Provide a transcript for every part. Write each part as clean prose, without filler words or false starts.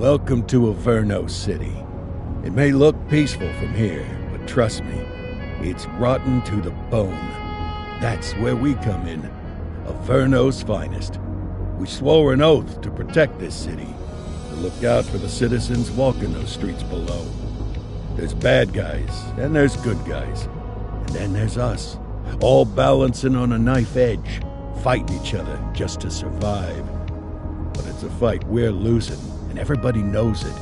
Welcome to Averno City. It may look peaceful from here, but trust me, it's rotten to the bone. That's where we come in. Averno's finest. We swore an oath to protect this city, to look out for the citizens walking those streets below. There's bad guys, and there's good guys. And then there's us, all balancing on a knife edge, fighting each other just to survive. But it's a fight we're losing, and everybody knows it.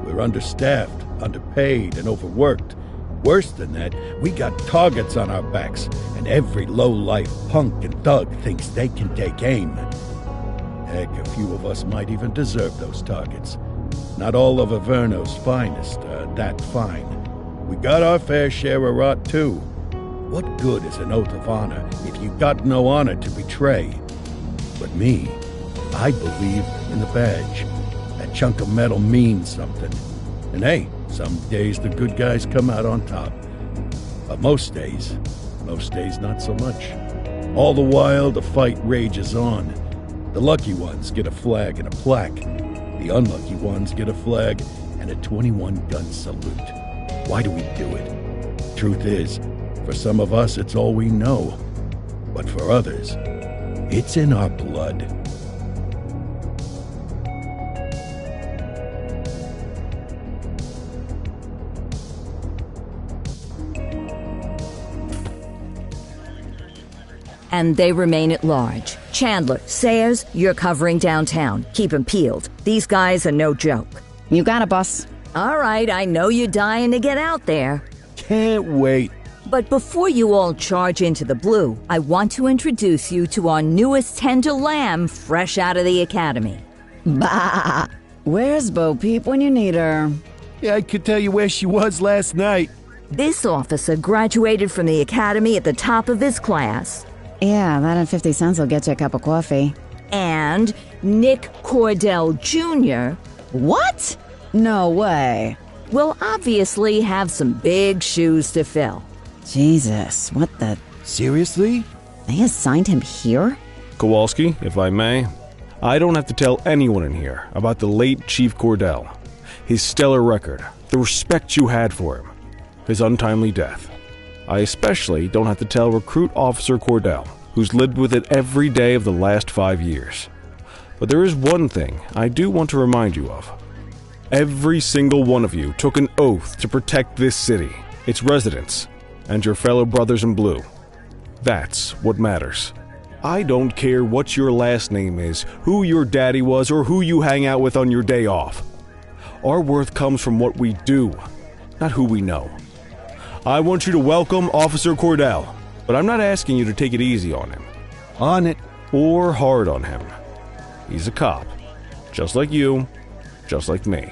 We're understaffed, underpaid, and overworked. Worse than that, we got targets on our backs, and every low-life punk and thug thinks they can take aim. Heck, a few of us might even deserve those targets. Not all of Averno's finest are that fine. We got our fair share of rot, too. What good is an oath of honor if you got no honor to betray? But me, I believe in the badge. That chunk of metal means something. And hey, some days the good guys come out on top. But most days not so much. All the while, the fight rages on. The lucky ones get a flag and a plaque. The unlucky ones get a flag and a 21-gun salute. Why do we do it? Truth is, for some of us, it's all we know. But for others, it's in our blood. And they remain at large. Chandler, Sayers, you're covering downtown. Keep 'em peeled. These guys are no joke. You got it, boss. All right, I know you're dying to get out there. Can't wait. But before you all charge into the blue, I want to introduce you to our newest tender lamb fresh out of the academy. Bah! Where's Bo Peep when you need her? Yeah, I could tell you where she was last night. This officer graduated from the academy at the top of his class. Yeah, that and 50 cents will get you a cup of coffee. And Nick Cordell Jr. What? No way. will obviously have some big shoes to fill. Jesus, what the... Seriously? They assigned him here? Kowalski, if I may, I don't have to tell anyone in here about the late Chief Cordell, his stellar record, the respect you had for him, his untimely death. I especially don't have to tell Recruit Officer Cordell, who's lived with it every day of the last 5 years. But there is one thing I do want to remind you of. Every single one of you took an oath to protect this city, its residents, and your fellow brothers in blue. That's what matters. I don't care what your last name is, who your daddy was, or who you hang out with on your day off. Our worth comes from what we do, not who we know. I want you to welcome Officer Cordell, but I'm not asking you to take it easy on him. On it. Or hard on him. He's a cop, just like you, just like me.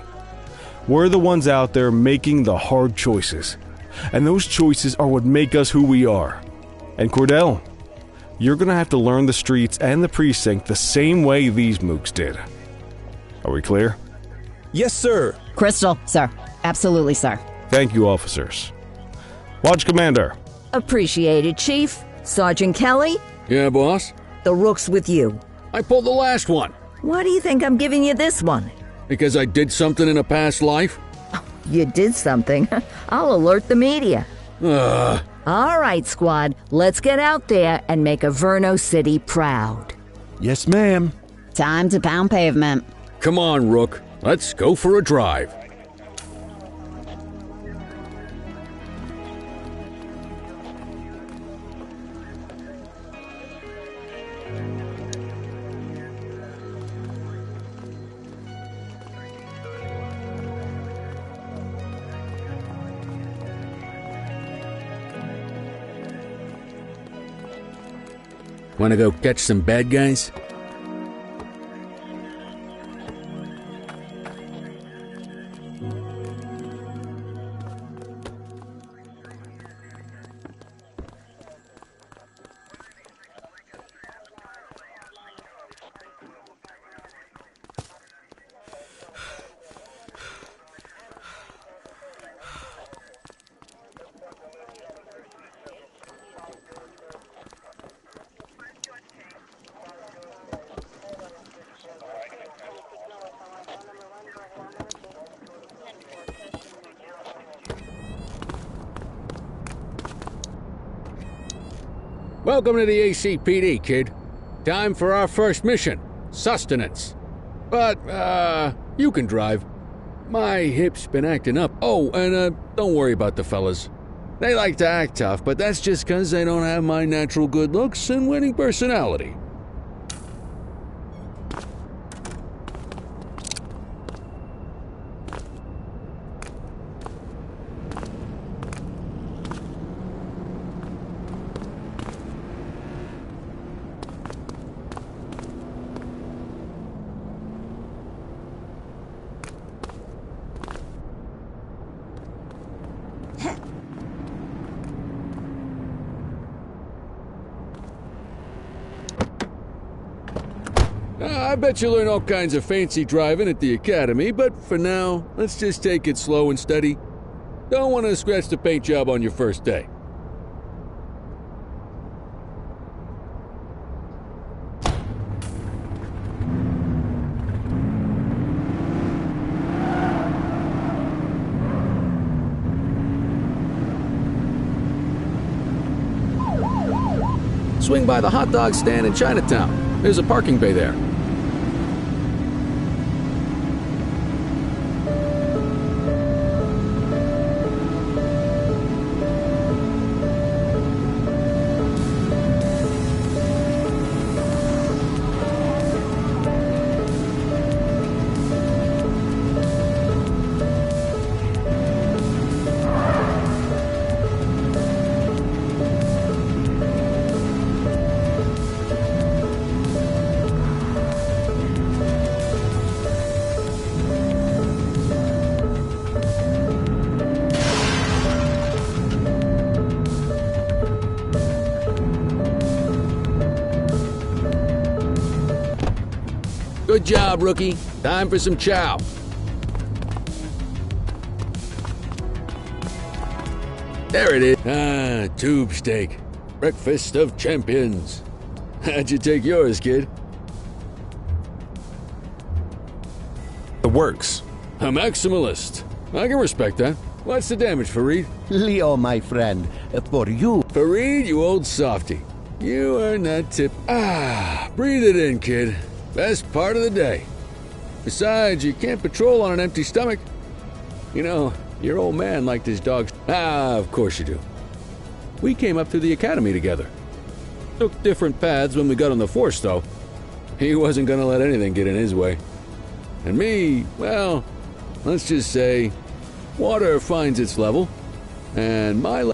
We're the ones out there making the hard choices, and those choices are what make us who we are. And Cordell, you're gonna have to learn the streets and the precinct the same way these mooks did. Are we clear? Yes, sir. Crystal, sir. Absolutely, sir. Thank you, officers. Watch Commander. Appreciated, Chief. Sergeant Kelly, Yeah, boss? the rook's with you. I pulled the last one. Why do you think I'm giving you this one? Because I did something in a past life? You did something. I'll alert the media. Ugh. All right, squad. Let's get out there and make Averno City proud. Yes, ma'am. Time to pound pavement. Come on, Rook. Let's go for a drive. Wanna go catch some bad guys? Welcome to the ACPD, kid. Time for our first mission, sustenance. But, you can drive. My hip's been acting up. Oh, and, don't worry about the fellas. They like to act tough, but that's just 'cause they don't have my natural good looks and winning personality. I bet you learn all kinds of fancy driving at the academy, but for now, let's just take it slow and steady. Don't want to scratch the paint job on your first day. Swing by the hot dog stand in Chinatown. There's a parking bay there. Good job, rookie. Time for some chow. There it is. Ah, tube steak. Breakfast of champions. How'd you take yours, kid? It works. A maximalist. I can respect that. What's the damage, Fareed? Leo, my friend, for you. Fareed, you old softy. You earn that tip. Ah, breathe it in, kid. Best part of the day. Besides, you can't patrol on an empty stomach. You know, your old man liked his dogs. Ah, of course you do. We came up through the academy together. Took different paths when we got on the force, though. He wasn't gonna let anything get in his way. And me, well, let's just say, water finds its level, and my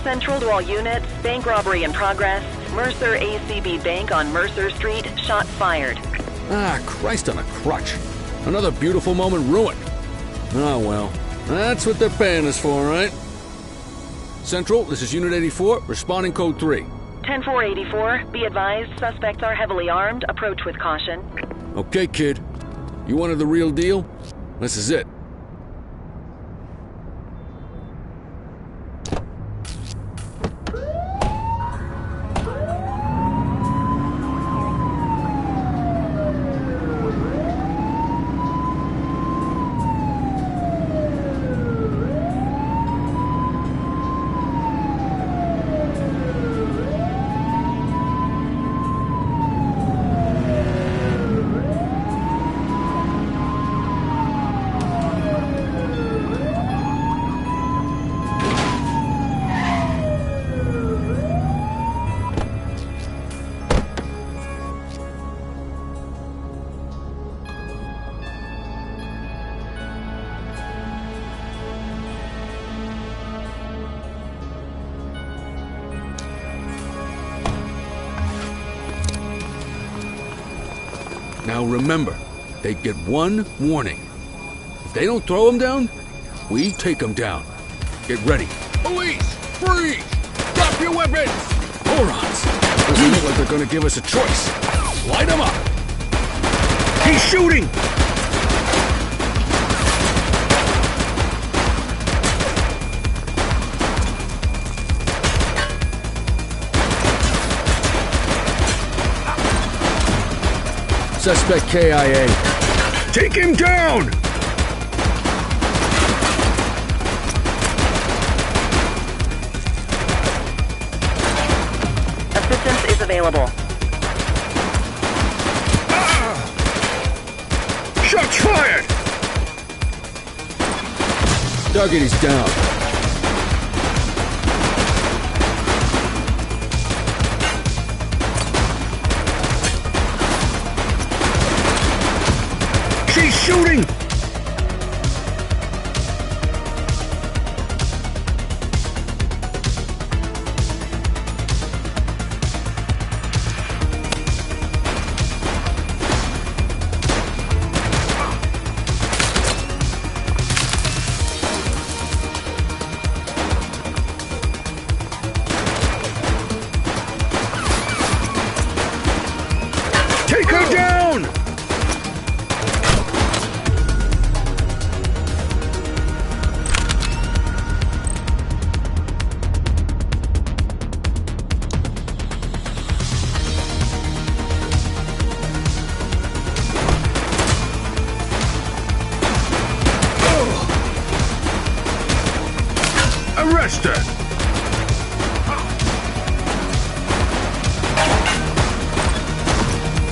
Central to all units, bank robbery in progress. Mercer ACB Bank on Mercer Street, shots fired. Ah, Christ on a crutch. Another beautiful moment ruined. Oh well, that's what they're paying us for, right? Central, this is Unit 84, responding code 3. 10-484, be advised, suspects are heavily armed, approach with caution. Okay, kid. You wanted the real deal? This is it. Now remember, they get one warning. If they don't throw them down, we take them down. Get ready. Police! Freeze! Drop your weapons! Morons! Doesn't look like they're gonna give us a choice. Light them up! He's shooting! Suspect KIA. Take him down! available. Shots fired! Target is down. She's shooting! Take her down! Arrest her!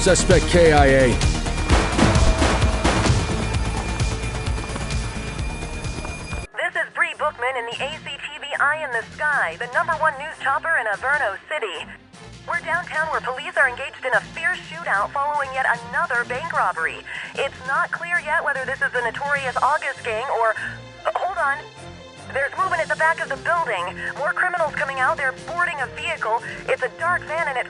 Suspect KIA. This is Bree Bookman in the ACTV Eye in the Sky, the #1 news chopper in Averno City. We're downtown where police are engaged in a fierce shootout following yet another bank robbery. It's not clear yet whether this is the notorious August gang or... hold on. There's movement at the back of the building. More criminals coming out. They're boarding a vehicle. It's a dark van and it...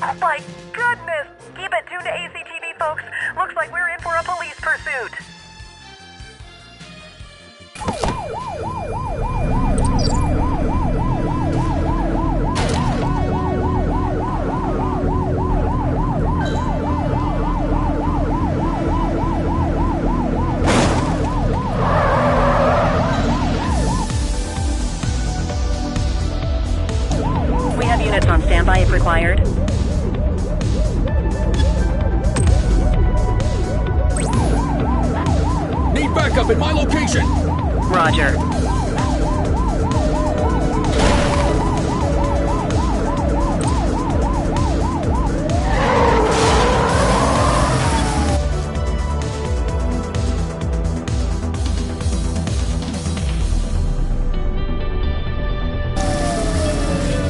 oh my goodness! Keep it tuned to ACTV, folks. Looks like we're in for a police pursuit. We have units on standby if required. Need backup at my location! Roger.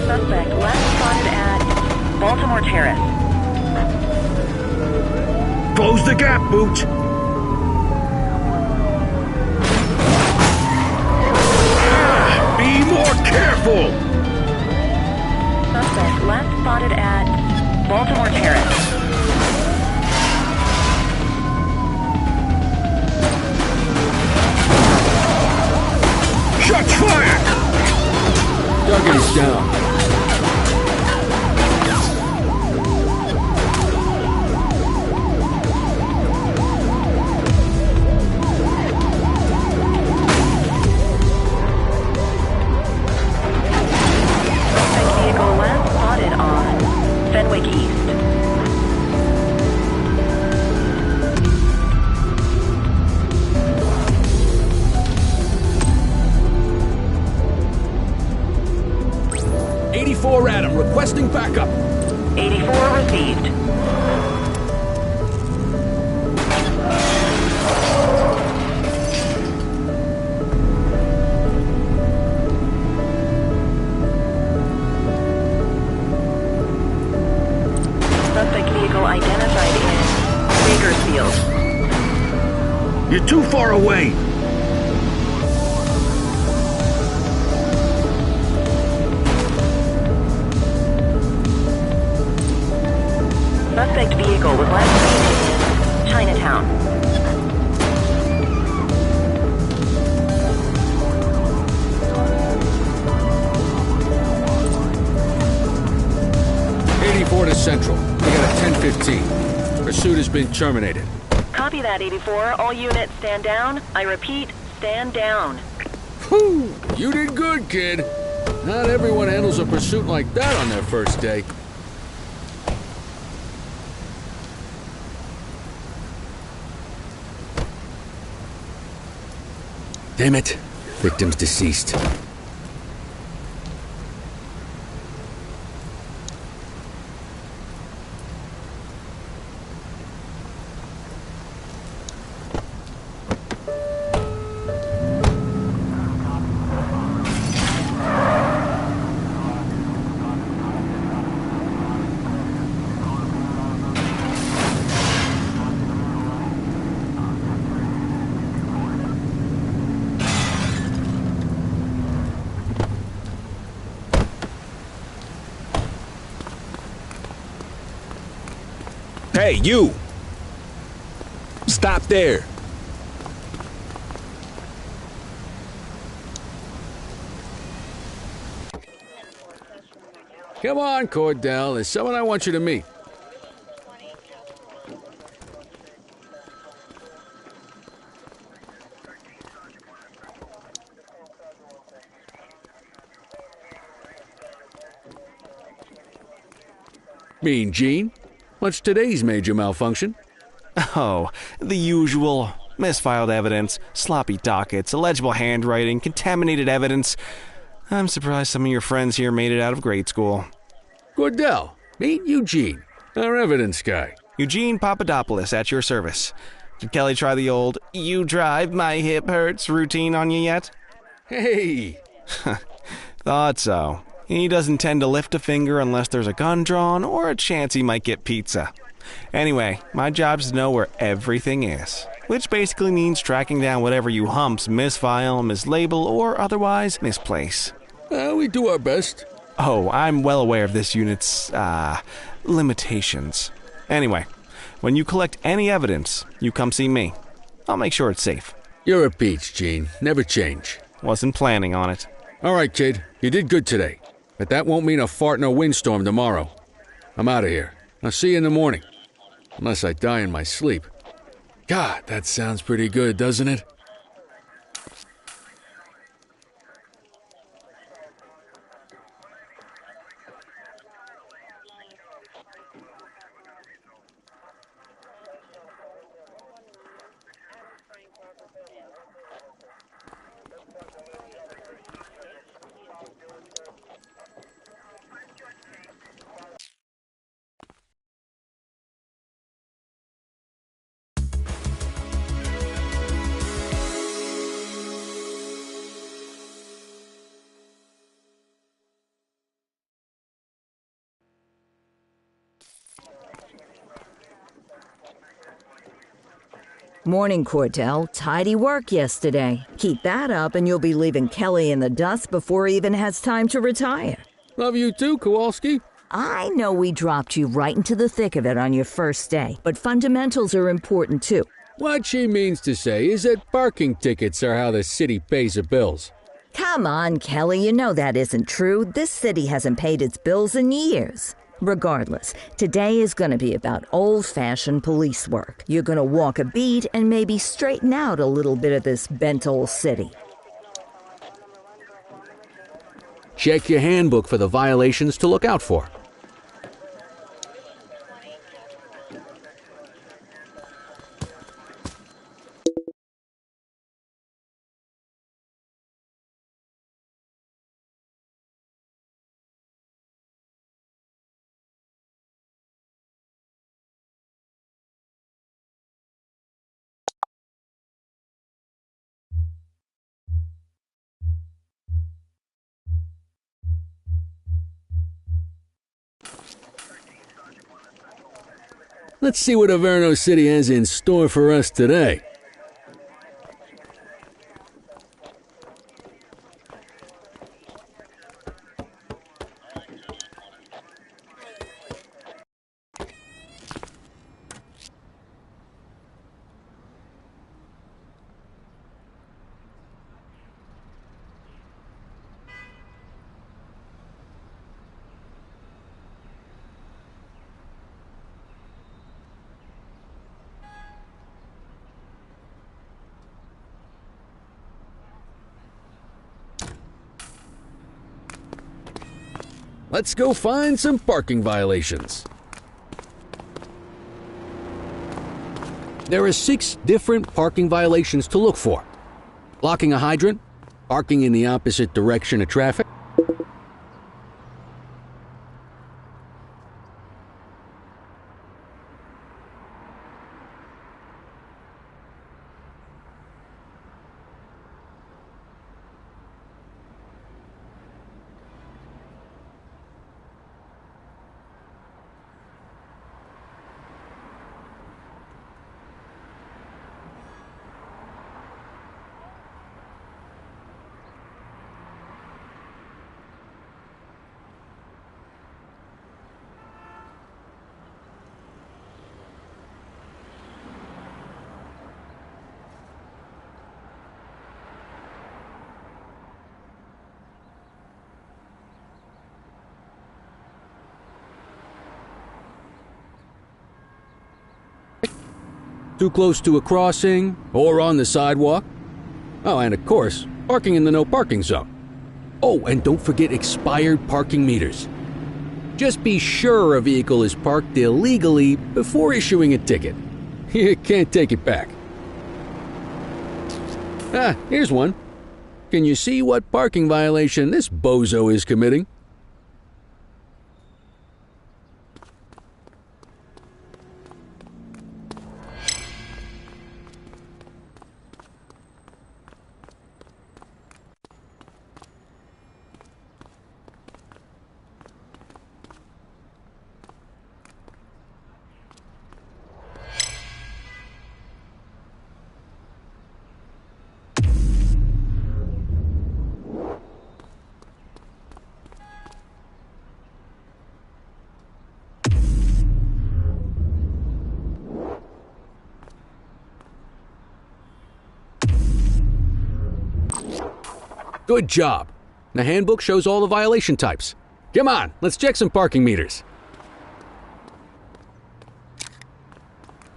Suspect last spotted at Baltimore Terrace. Close the gap, Boots! Be more careful! Suspect last spotted at Baltimore Terrace. Shots fired! Target is down. Suspect vehicle last spotted on Fenwick East. Adam, requesting backup. 84 received. Suspect vehicle identified in Bakersfield. You're too far away. Suspect vehicle was last seen in Chinatown. To Central. We got a 10-15. Pursuit has been terminated. Copy that, 84. All units stand down. I repeat, stand down. Whew! You did good, kid. Not everyone handles a pursuit like that on their first day. Damn it. Victim's deceased. Hey, you! Stop there! Come on, Cordell. There's someone I want you to meet. Mean Gene? What's today's major malfunction? Oh, the usual. Misfiled evidence, sloppy dockets, illegible handwriting, contaminated evidence. I'm surprised some of your friends here made it out of grade school. Cordell, meet Eugene, our evidence guy. Eugene Papadopoulos at your service. Did Kelly try the old, "you drive, my hip hurts" routine on you yet? Hey! Thought so. He doesn't tend to lift a finger unless there's a gun drawn or a chance he might get pizza. Anyway, my job's to know where everything is, which basically means tracking down whatever you humps misfile, mislabel, or otherwise misplace. We do our best. Oh, I'm well aware of this unit's, limitations. Anyway, when you collect any evidence, you come see me. I'll make sure it's safe. You're a peach, Gene. Never change. Wasn't planning on it. All right, kid. You did good today. But that won't mean a fart in a windstorm tomorrow. I'm out of here. I'll see you in the morning. Unless I die in my sleep. God, that sounds pretty good, doesn't it? Morning, Cordell. Tidy work yesterday. Keep that up and you'll be leaving Kelly in the dust before he even has time to retire. Love you too, Kowalski. I know we dropped you right into the thick of it on your first day, but fundamentals are important too. What she means to say is that parking tickets are how the city pays the bills. Come on, Kelly, you know that isn't true. This city hasn't paid its bills in years. Regardless, today is going to be about old-fashioned police work. You're going to walk a beat and maybe straighten out a little bit of this bent old city. Check your handbook for the violations to look out for. Let's see what Averno City has in store for us today. Let's go find some parking violations. There are 6 different parking violations to look for. Blocking a hydrant, parking in the opposite direction of traffic, too close to a crossing, or on the sidewalk. Oh, and of course, parking in the no parking zone. Oh, and don't forget expired parking meters. Just be sure a vehicle is parked illegally before issuing a ticket. You can't take it back. Ah, here's one. Can you see what parking violation this bozo is committing? Good job. The handbook shows all the violation types. Come on, let's check some parking meters.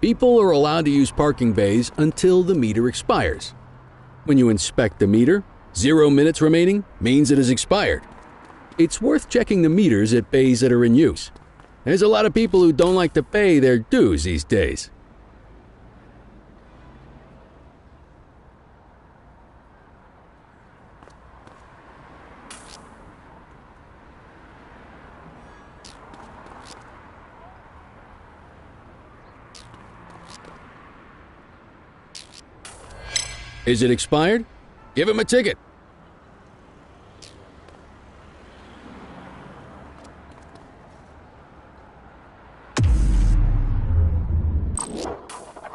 People are allowed to use parking bays until the meter expires. When you inspect the meter, 0 minutes remaining means it has expired. It's worth checking the meters at bays that are in use. There's a lot of people who don't like to pay their dues these days. Is it expired? Give him a ticket.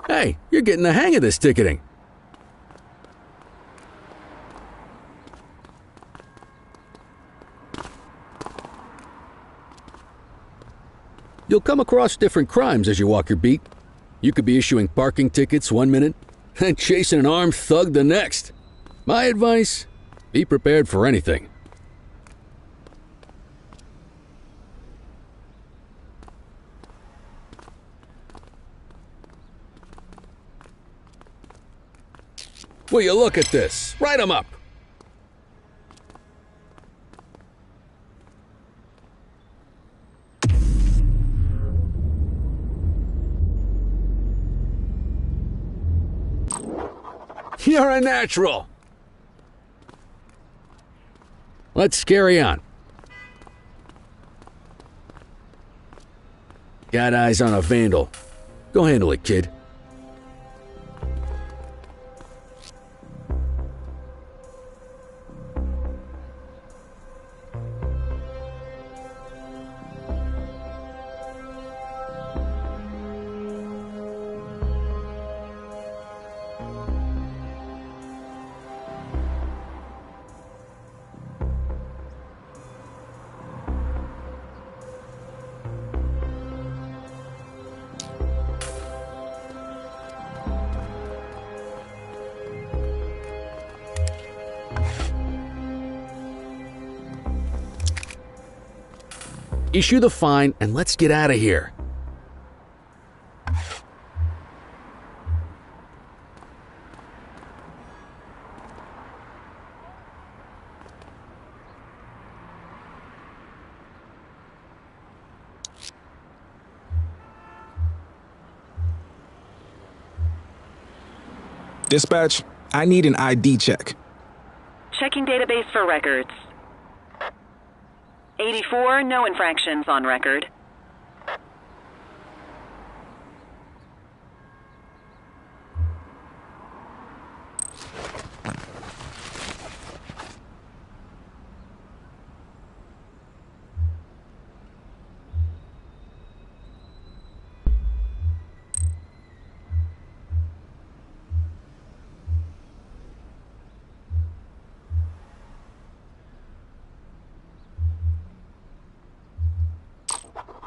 Hey, you're getting the hang of this ticketing. You'll come across different crimes as you walk your beat. You could be issuing parking tickets 1 minute and chasing an armed thug the next. My advice, be prepared for anything. Will you look at this? Write 'em up. You're a natural. Let's carry on. Got eyes on a vandal. Go handle it, kid. Issue the fine and let's get out of here. Dispatch, I need an ID check. Checking database for records. 84, no infractions on record.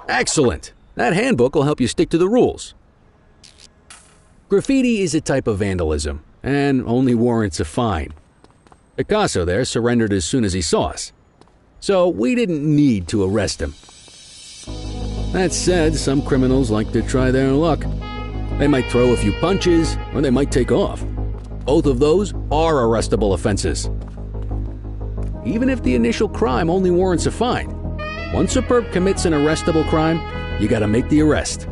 Excellent! That handbook will help you stick to the rules. Graffiti is a type of vandalism, and only warrants a fine. Picasso there surrendered as soon as he saw us, so we didn't need to arrest him. That said, some criminals like to try their luck. They might throw a few punches, or they might take off. Both of those are arrestable offenses. Even if the initial crime only warrants a fine, once a perp commits an arrestable crime, you gotta make the arrest.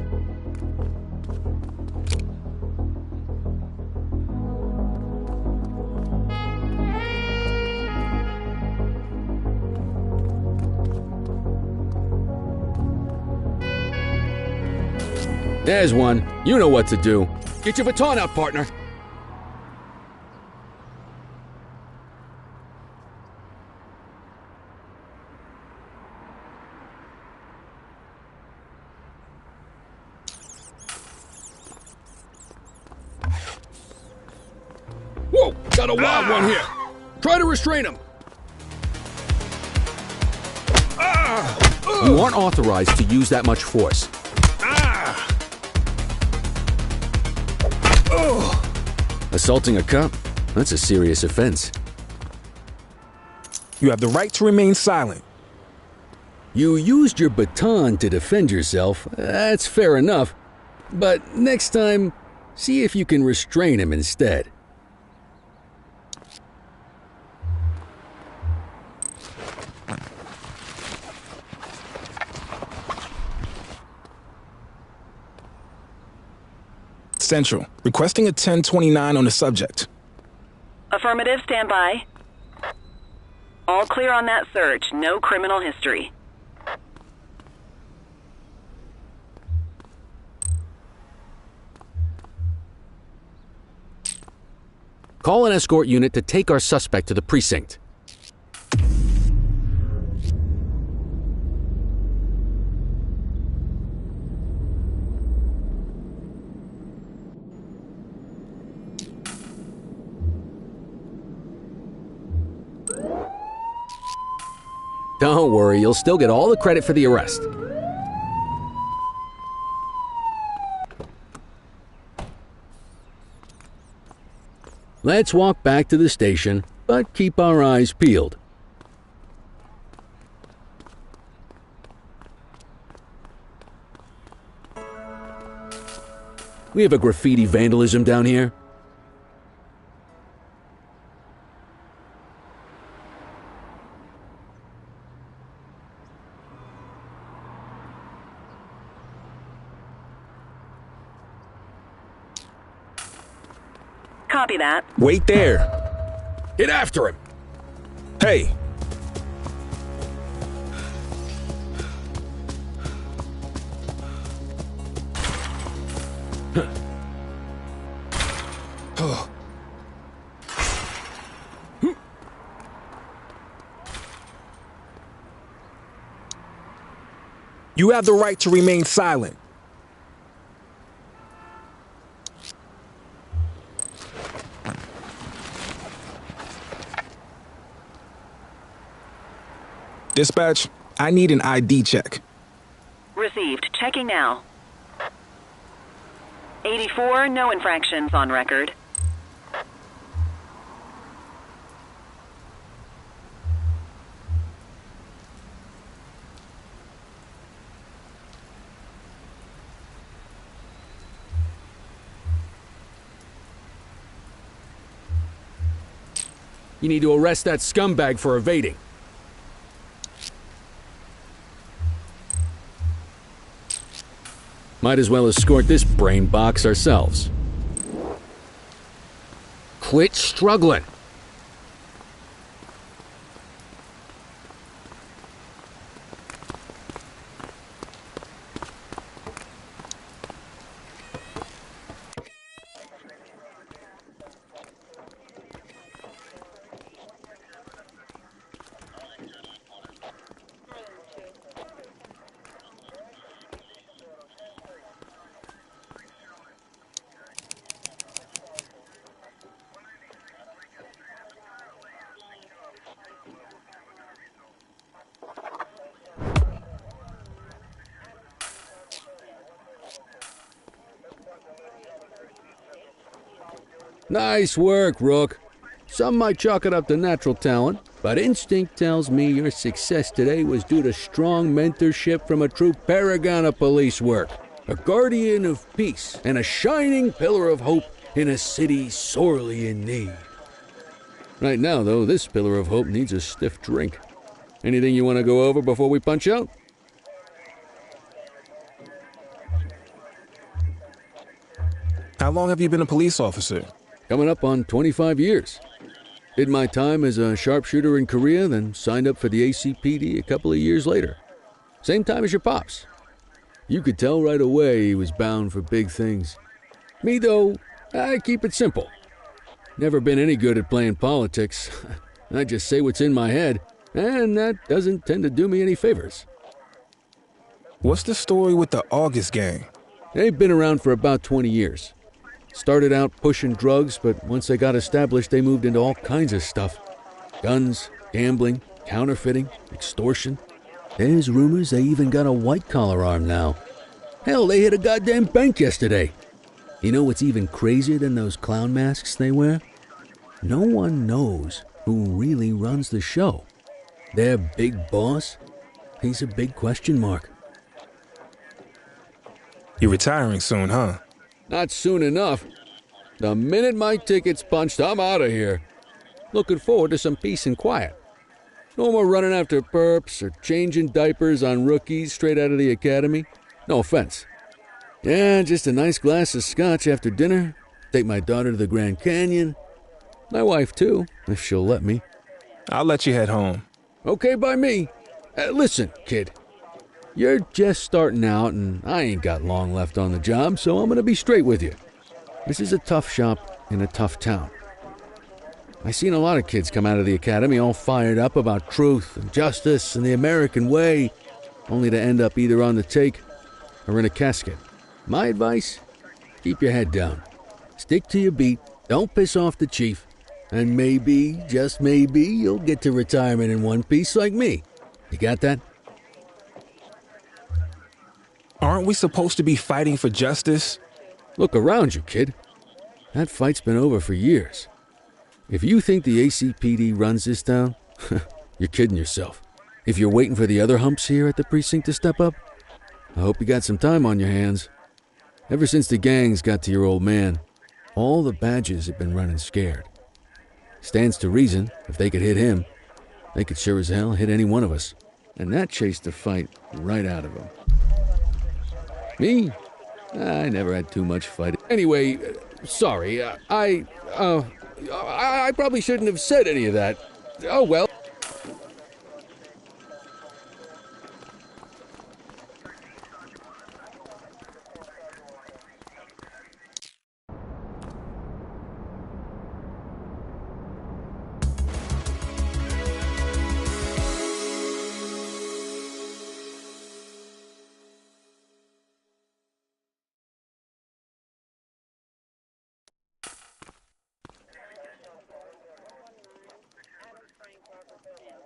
There's one. You know what to do. Get your baton out, partner. Whoa! Got a wild one here. Try to restrain him. You aren't authorized to use that much force. Assaulting a cop? That's a serious offense. You have the right to remain silent. You used your baton to defend yourself. That's fair enough. But next time, see if you can restrain him instead. Central, requesting a 1029 on the subject. Affirmative, stand by. All clear on that search. No criminal history. Call an escort unit to take our suspect to the precinct. Don't worry, you'll still get all the credit for the arrest. Let's walk back to the station, but keep our eyes peeled. We have a graffiti vandalism down here. Copy that. Wait there. Get after him! Hey. You have the right to remain silent. Dispatch, I need an ID check. Received. Checking now. 84, no infractions on record. You need to arrest that scumbag for evading. Might as well escort this brain box ourselves. Quit struggling. Nice work, Rook. Some might chalk it up to natural talent, but instinct tells me your success today was due to strong mentorship from a true paragon of police work. a guardian of peace, and a shining pillar of hope in a city sorely in need. Right now, though, this pillar of hope needs a stiff drink. Anything you want to go over before we punch out? How long have you been a police officer? Coming up on 25 years. Did my time as a sharpshooter in Korea, then signed up for the ACPD a couple of years later. Same time as your pops. You could tell right away he was bound for big things. Me, though, I keep it simple. Never been any good at playing politics. I just say what's in my head, and that doesn't tend to do me any favors. What's the story with the August gang? They've been around for about 20 years. Started out pushing drugs, but once they got established, they moved into all kinds of stuff. Guns, gambling, counterfeiting, extortion. There's rumors they even got a white-collar arm now. Hell, they hit a goddamn bank yesterday. You know what's even crazier than those clown masks they wear? No one knows who really runs the show. Their big boss? He's a big question mark. You're retiring soon, huh? Not soon enough. The minute my ticket's punched, I'm out of here. Looking forward to some peace and quiet. No more running after perps or changing diapers on rookies straight out of the academy. No offense. Yeah, just a nice glass of scotch after dinner. Take my daughter to the Grand Canyon. My wife, too, if she'll let me. I'll let you head home. Okay by me. Listen, kid. You're just starting out, and I ain't got long left on the job, so I'm going to be straight with you. This is a tough shop in a tough town. I seen a lot of kids come out of the academy all fired up about truth and justice and the American way, only to end up either on the take or in a casket. My advice? Keep your head down. Stick to your beat, don't piss off the chief, and maybe, just maybe, you'll get to retirement in one piece like me. You got that? Aren't we supposed to be fighting for justice? Look around you, kid. That fight's been over for years. If you think the ACPD runs this town, you're kidding yourself. If you're waiting for the other humps here at the precinct to step up, I hope you got some time on your hands. Ever since the gangs got to your old man, all the badges have been running scared. Stands to reason, if they could hit him, they could sure as hell hit any one of us. And that chased the fight right out of him. Me? I never had too much fighting. Anyway, sorry, I probably shouldn't have said any of that. Oh well.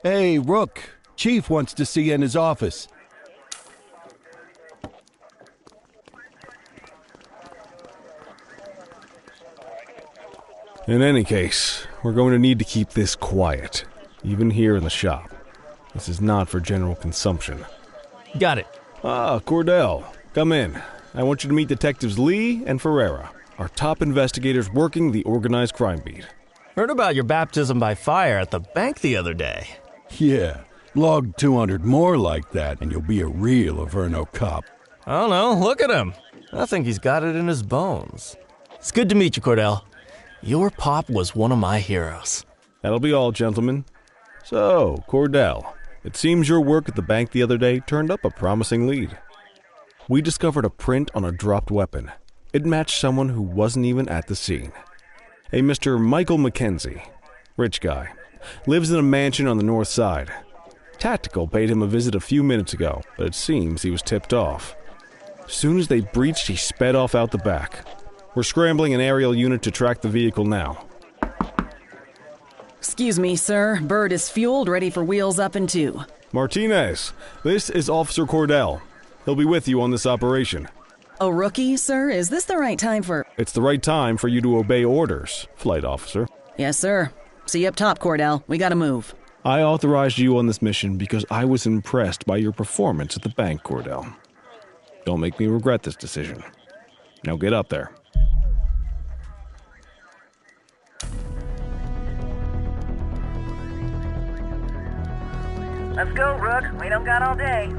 Hey, Rook. Chief wants to see you in his office. In any case, we're going to need to keep this quiet, even here in the shop. This is not for general consumption. Got it. Ah, Cordell, come in. I want you to meet Detectives Lee and Ferreira, our top investigators working the organized crime beat. Heard about your baptism by fire at the bank the other day. Yeah, log 200 more like that, and you'll be a real Averno cop. I don't know, look at him. I think he's got it in his bones. It's good to meet you, Cordell. Your pop was one of my heroes. That'll be all, gentlemen. So, Cordell, it seems your work at the bank the other day turned up a promising lead. We discovered a print on a dropped weapon. It matched someone who wasn't even at the scene. A Mr. Michael McKenzie, rich guy, lives in a mansion on the north side. Tactical paid him a visit a few minutes ago, but it seems he was tipped off. As soon as they breached, he sped off out the back. We're scrambling an aerial unit to track the vehicle now. Excuse me, sir. Bird is fueled, ready for wheels up in 2. Martinez, this is Officer Cordell. He'll be with you on this operation. A rookie, sir? Is this the right time for... It's the right time for you to obey orders, Flight Officer. Yes, sir. See you up top, Cordell. We gotta move. I authorized you on this mission because I was impressed by your performance at the bank, Cordell. Don't make me regret this decision. Now get up there. Let's go, Rook. We don't got all day.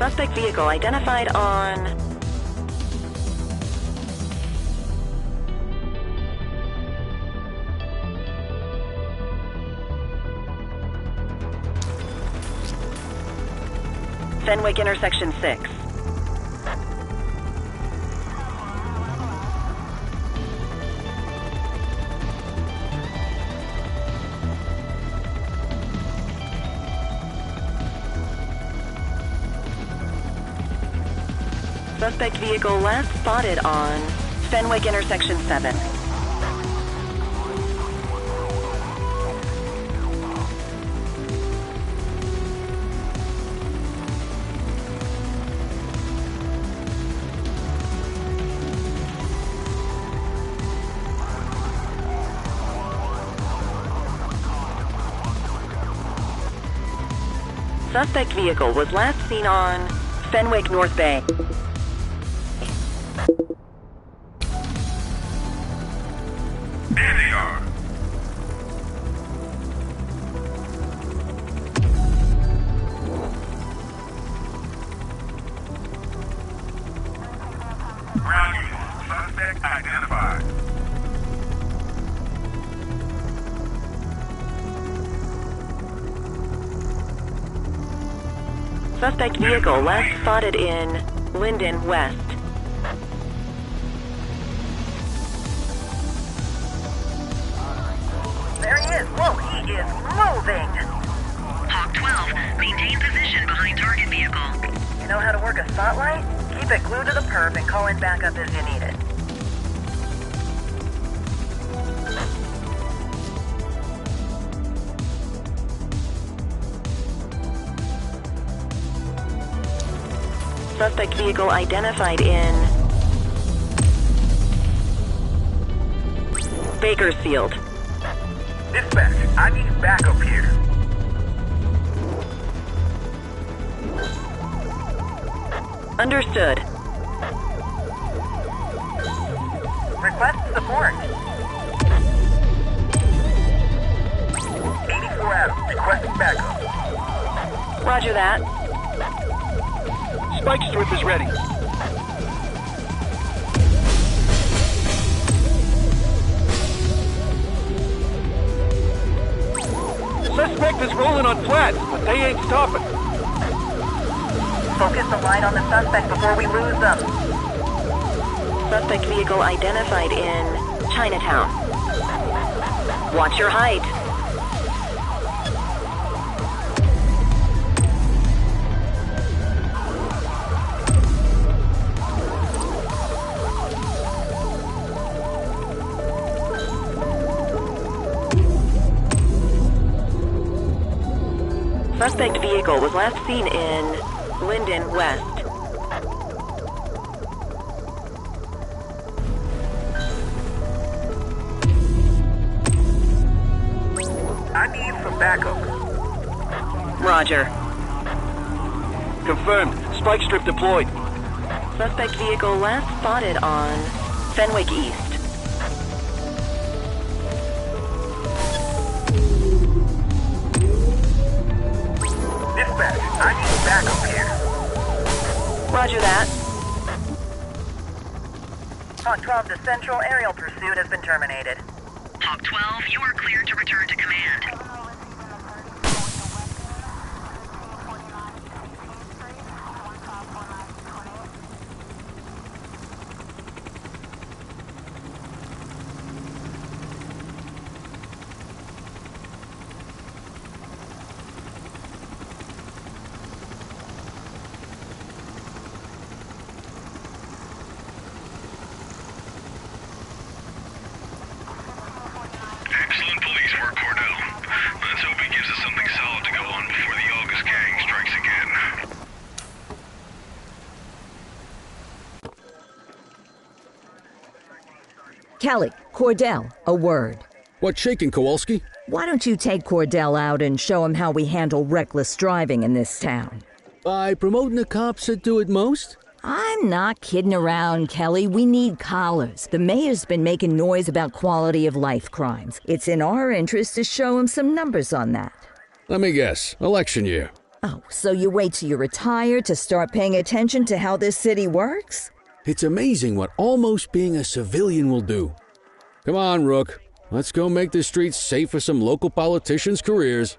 Suspect vehicle identified on... Fenwick intersection 6. Suspect vehicle last spotted on Fenwick intersection 7. Suspect vehicle was last seen on Fenwick North Bay. There they are. Ground unit, suspect identified. Suspect vehicle last spotted in Linden West. There he is. Whoa, he is moving. Hawk 12, maintain position behind target vehicle. You know how to work a spotlight? Keep it glued to the perp and call in backup as you need it. Suspect vehicle identified in Bakersfield. Dispatch, I need backup here. Understood. Request support. 84 Adam, requesting backup. Roger that. Spike strip is ready. Suspect is rolling on flats, but they ain't stopping. Focus the light on the suspect before we lose them. Suspect vehicle identified in Chinatown. Watch your height. Suspect vehicle was last seen in Linden West. I need some backup. Roger. Confirmed. Spike strip deployed. Suspect vehicle last spotted on Fenwick East. Dispatch, I need backup here. Roger that. Hawk 12 to Central, aerial pursuit has been terminated. Hawk 12, you are cleared to return to command. Excellent police work, Cordell. Let's hope he gives us something solid to go on before the August gang strikes again. Kelly, Cordell, a word. What's shaking, Kowalski? Why don't you take Cordell out and show him how we handle reckless driving in this town? By promoting the cops that do it most? I'm not kidding around, Kelly. We need collars. The mayor's been making noise about quality of life crimes. It's in our interest to show him some numbers on that. Let me guess. Election year. Oh, so you wait till you retire to start paying attention to how this city works? It's amazing what almost being a civilian will do. Come on, Rook. Let's go make the streets safe for some local politicians' careers.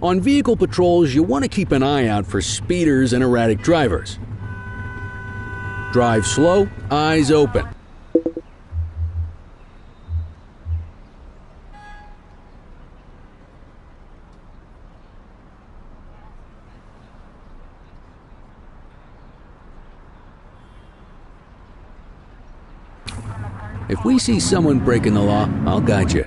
On vehicle patrols, you want to keep an eye out for speeders and erratic drivers. Drive slow, eyes open. If we see someone breaking the law, I'll guide you.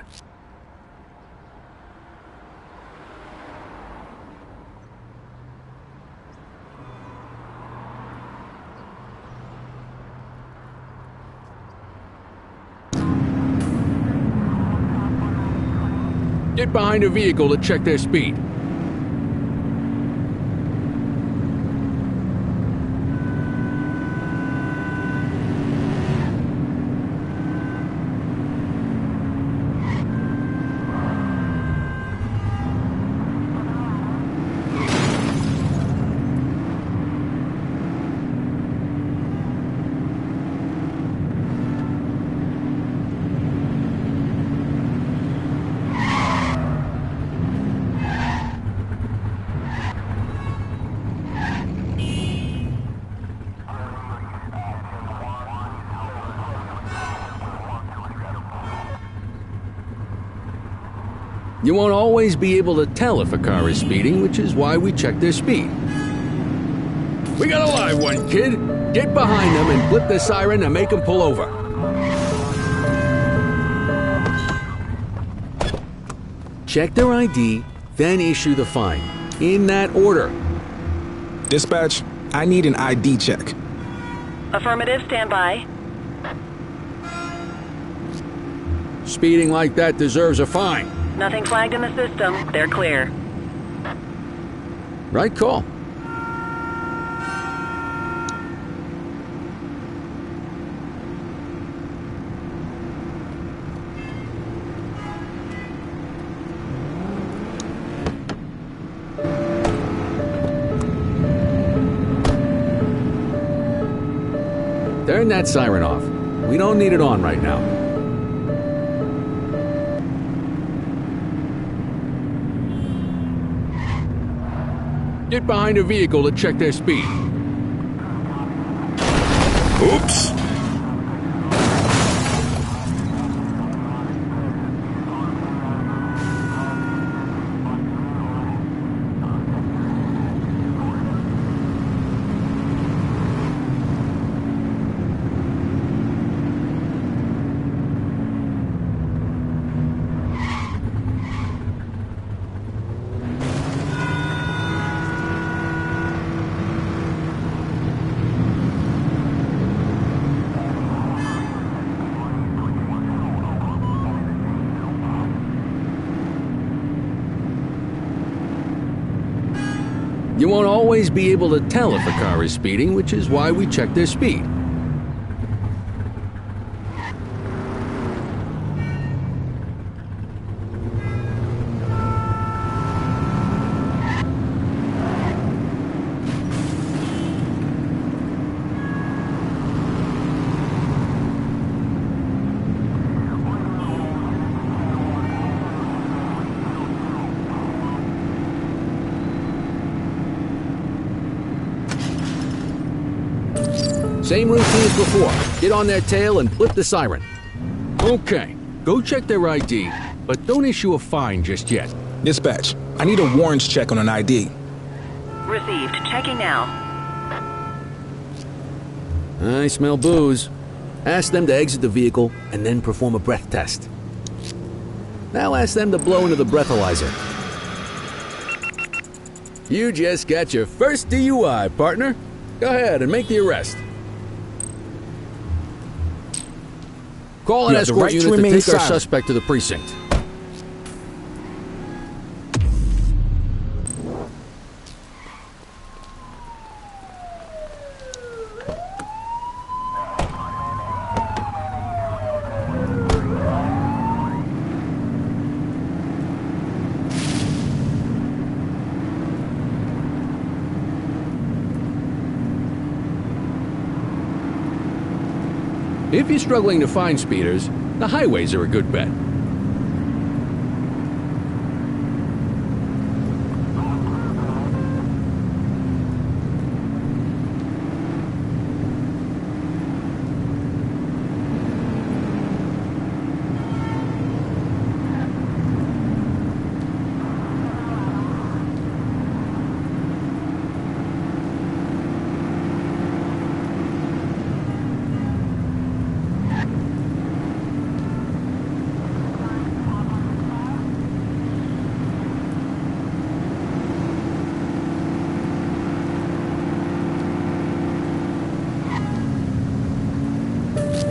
Get behind a vehicle to check their speed. You won't always be able to tell if a car is speeding, which is why we check their speed. We got a live one, kid. Get behind them and flip the siren to make them pull over. Check their ID, then issue the fine. In that order. Dispatch, I need an ID check. Affirmative, stand by. Speeding like that deserves a fine. Nothing flagged in the system. They're clear. Right call. Turn that siren off. We don't need it on right now. Get behind a vehicle to check their speed. Oops. You won't always be able to tell if a car is speeding, which is why we check their speed. Same routine as before. Get on their tail and flip the siren. Okay, go check their ID, but don't issue a fine just yet. Dispatch, I need a warrants check on an ID. Received. Checking now. I smell booze. Ask them to exit the vehicle and then perform a breath test. Now ask them to blow into the breathalyzer. You just got your first DUI, partner. Go ahead and make the arrest. Call an escort unit to take our suspect to the precinct. If you're struggling to find speeders, the highways are a good bet.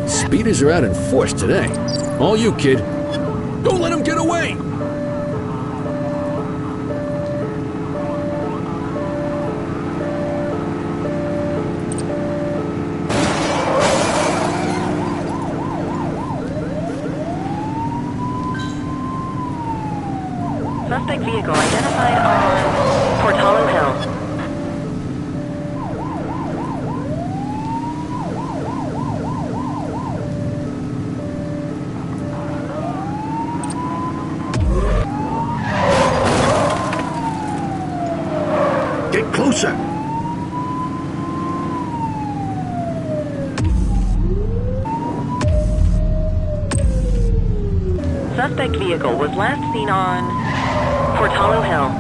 Speeders are out in force today. All you, kid. Don't let them get away! Suspect vehicle identified on Portalo Hill. Closer! Suspect vehicle was last seen on Portalo Hill.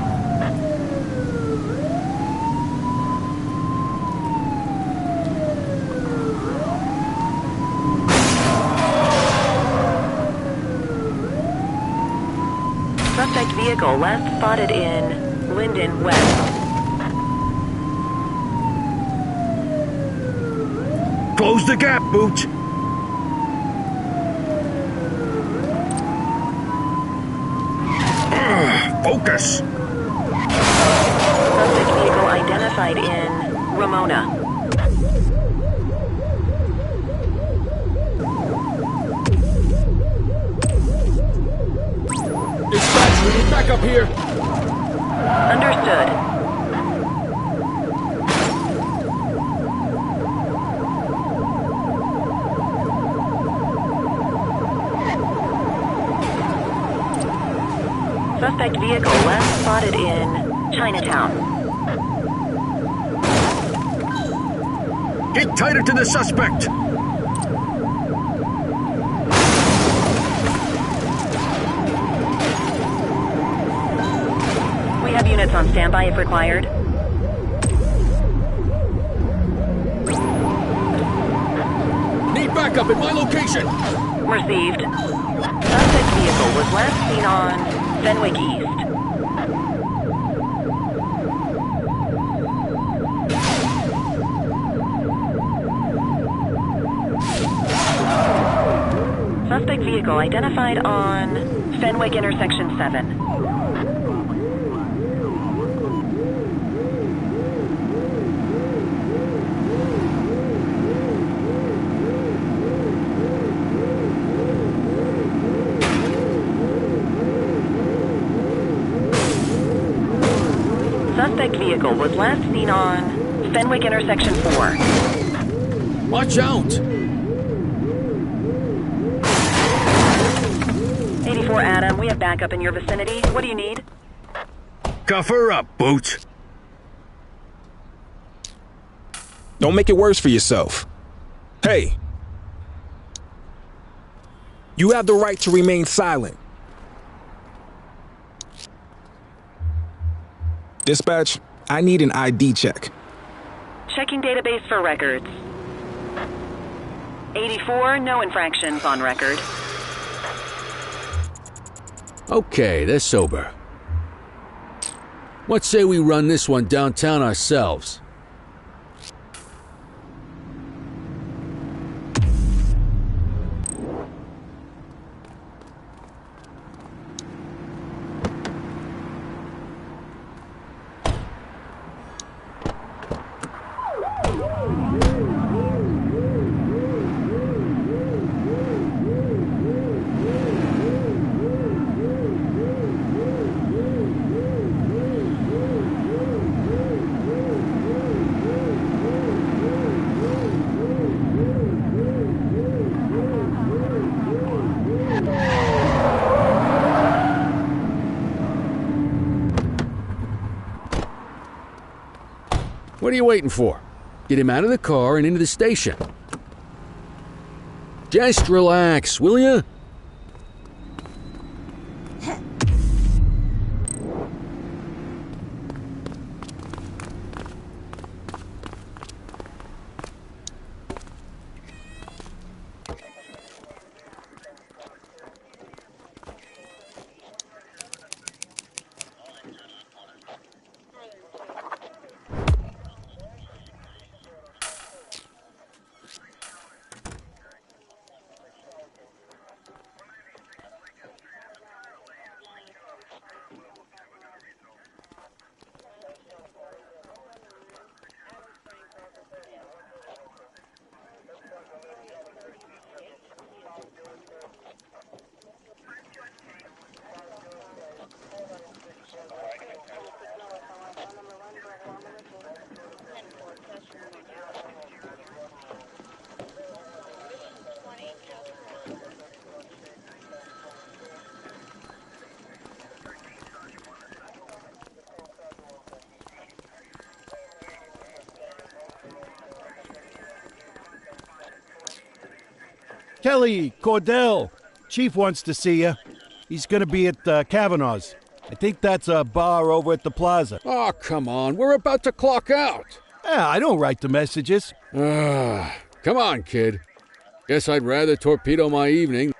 Suspect vehicle last spotted in Linden West. Close the gap, Booch! Focus! Suspect vehicle identified in Ramona. Dispatch, we need backup here! Understood. Suspect vehicle last spotted in Chinatown. Get tighter to the suspect! We have units on standby if required. Need backup at my location! Received. Suspect vehicle was last seen on Fenwick East. Suspect vehicle identified on Fenwick intersection 7. suspect vehicle was last seen on Fenwick Intersection 4. Watch out! 84 Adam, we have backup in your vicinity. What do you need? Cuff her up, Boots. Don't make it worse for yourself. Hey. You have the right to remain silent. Dispatch, I need an ID check. Checking database for records. 84, no infractions on record. Okay, they're sober. What say we run this one downtown ourselves? What are you waiting for? Get him out of the car and into the station. Just relax, will ya? Kelly, Cordell, Chief wants to see you. He's going to be at Kavanaugh's. I think that's a bar over at the plaza. Oh, come on. We're about to clock out. Yeah, I don't write the messages. Come on, kid. Guess I'd rather torpedo my evening.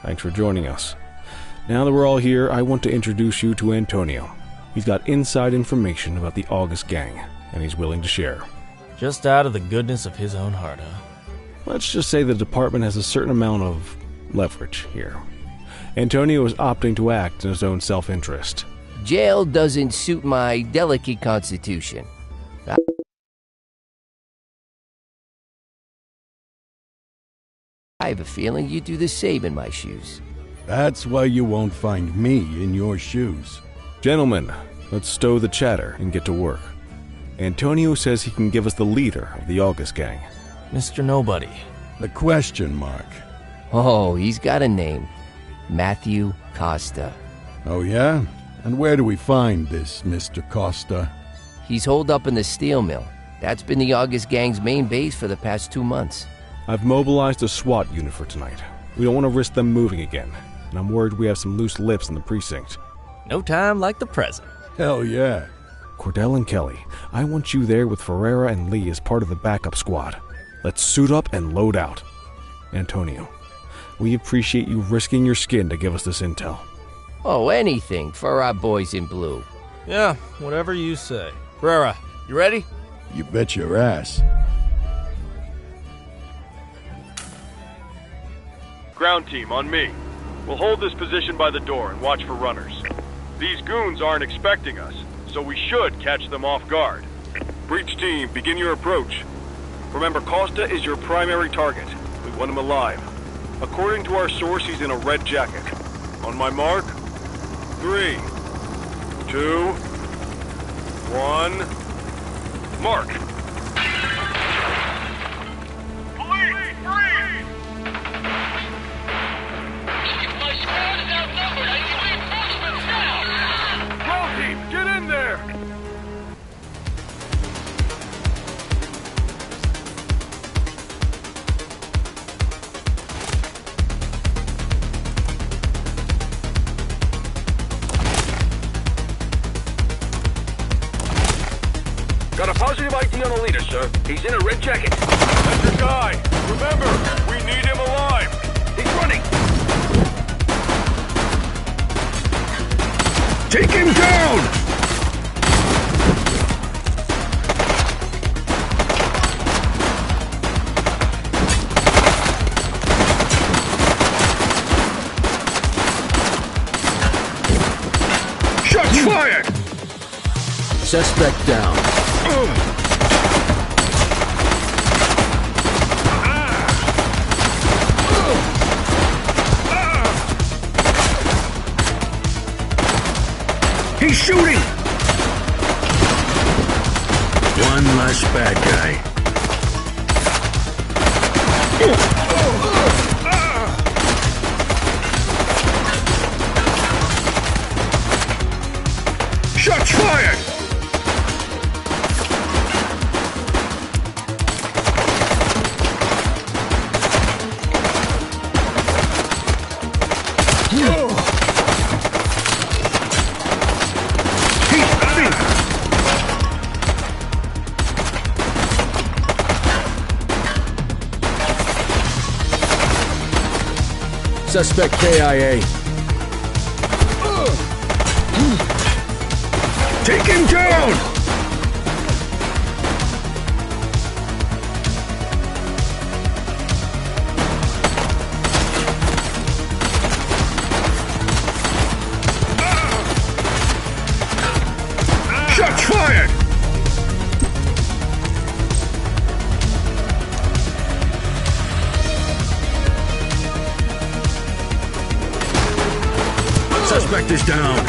Thanks for joining us. Now that we're all here, I want to introduce you to Antonio. He's got inside information about the August gang, and he's willing to share. Just out of the goodness of his own heart, huh? Let's just say the department has a certain amount of leverage here. Antonio is opting to act in his own self-interest. Jail doesn't suit my delicate constitution. I have a feeling you do the same in my shoes. That's why you won't find me in your shoes. Gentlemen, let's stow the chatter and get to work. Antonio says he can give us the leader of the August gang. Mr. Nobody. The question mark. Oh, he's got a name. Matthew Costa. Oh, yeah? And where do we find this Mr. Costa? He's holed up in the steel mill. That's been the August gang's main base for the past 2 months. I've mobilized a SWAT unit for tonight. We don't want to risk them moving again, and I'm worried we have some loose lips in the precinct. No time like the present. Hell yeah. Cordell and Kelly, I want you there with Ferreira and Lee as part of the backup squad. Let's suit up and load out. Antonio, we appreciate you risking your skin to give us this intel. Oh, anything for our boys in blue. Yeah, whatever you say. Ferreira, you ready? You bet your ass. Ground team, on me. We'll hold this position by the door and watch for runners. These goons aren't expecting us, so we should catch them off guard. Breach team, begin your approach. Remember, Costa is your primary target. We want him alive. According to our source, he's in a red jacket. On my mark, 3, 2, 1, mark! Police, freeze! My squad is outnumbered. I need reinforcements now! Ground team, get in there! Got a positive ID on the leader, sir. He's in a red jacket. That's your guy. Remember, we need him alive. He's running. Take him down! Shots fired! Suspect down. He's shooting! One less bad guy. Shots fired! Suspect KIA. Take him down! Shots fired! Suspect is down.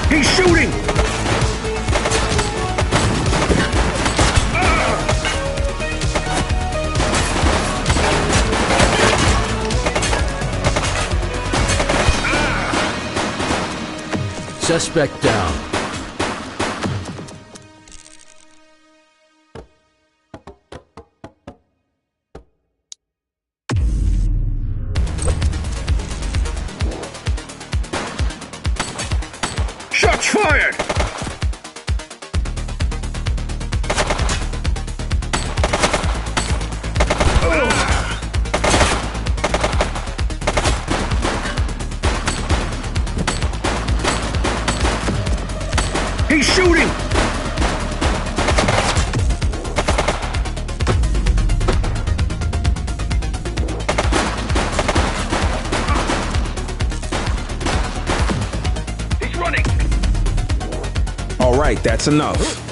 He's shooting! Suspect down. Shots fired! He's shooting! He's running! All right, that's enough.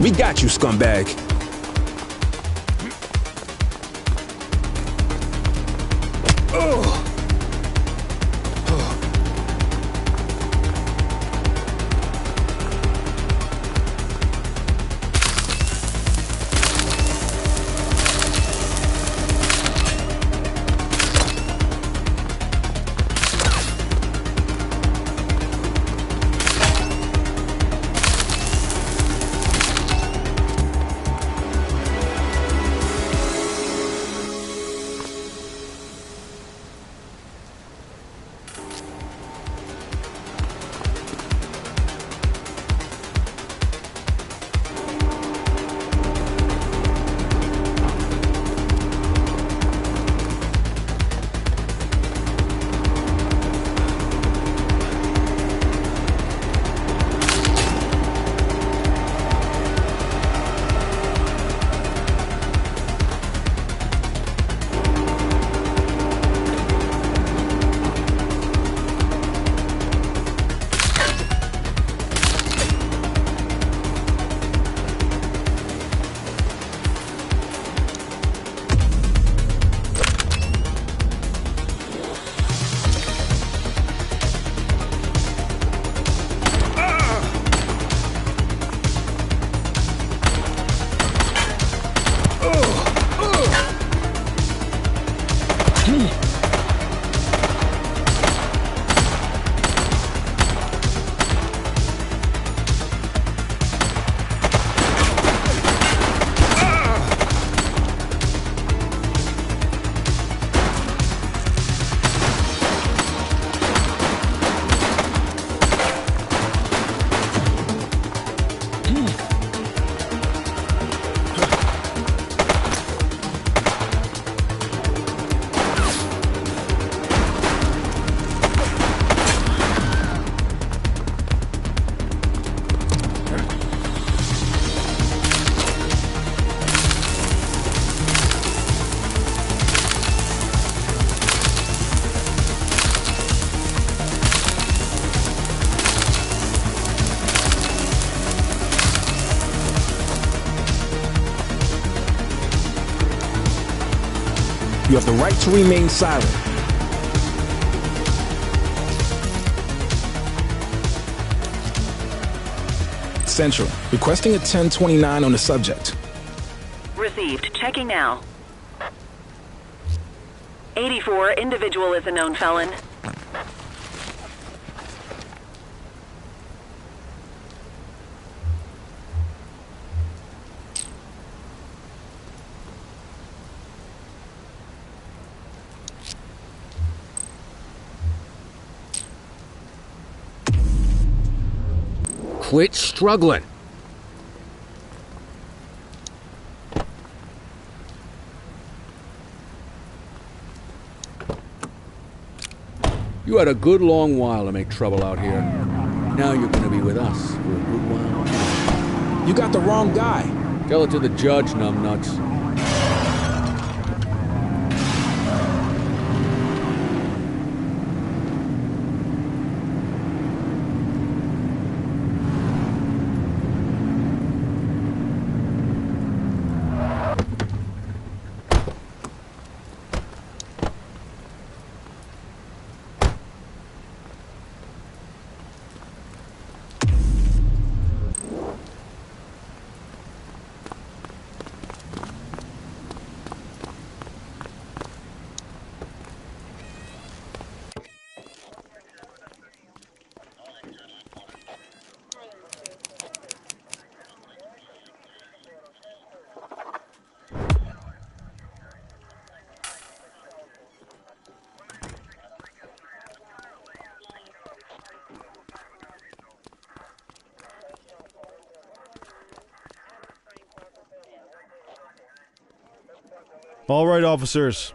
We got you, scumbag. have the right to remain silent. Central, requesting a 1029 on the subject. Received. Checking now. 84, individual is a known felon. Quit struggling. You had a good long while to make trouble out here. Now you're gonna be with us for a good while. You got the wrong guy. Tell it to the judge, numbnuts. All right, officers.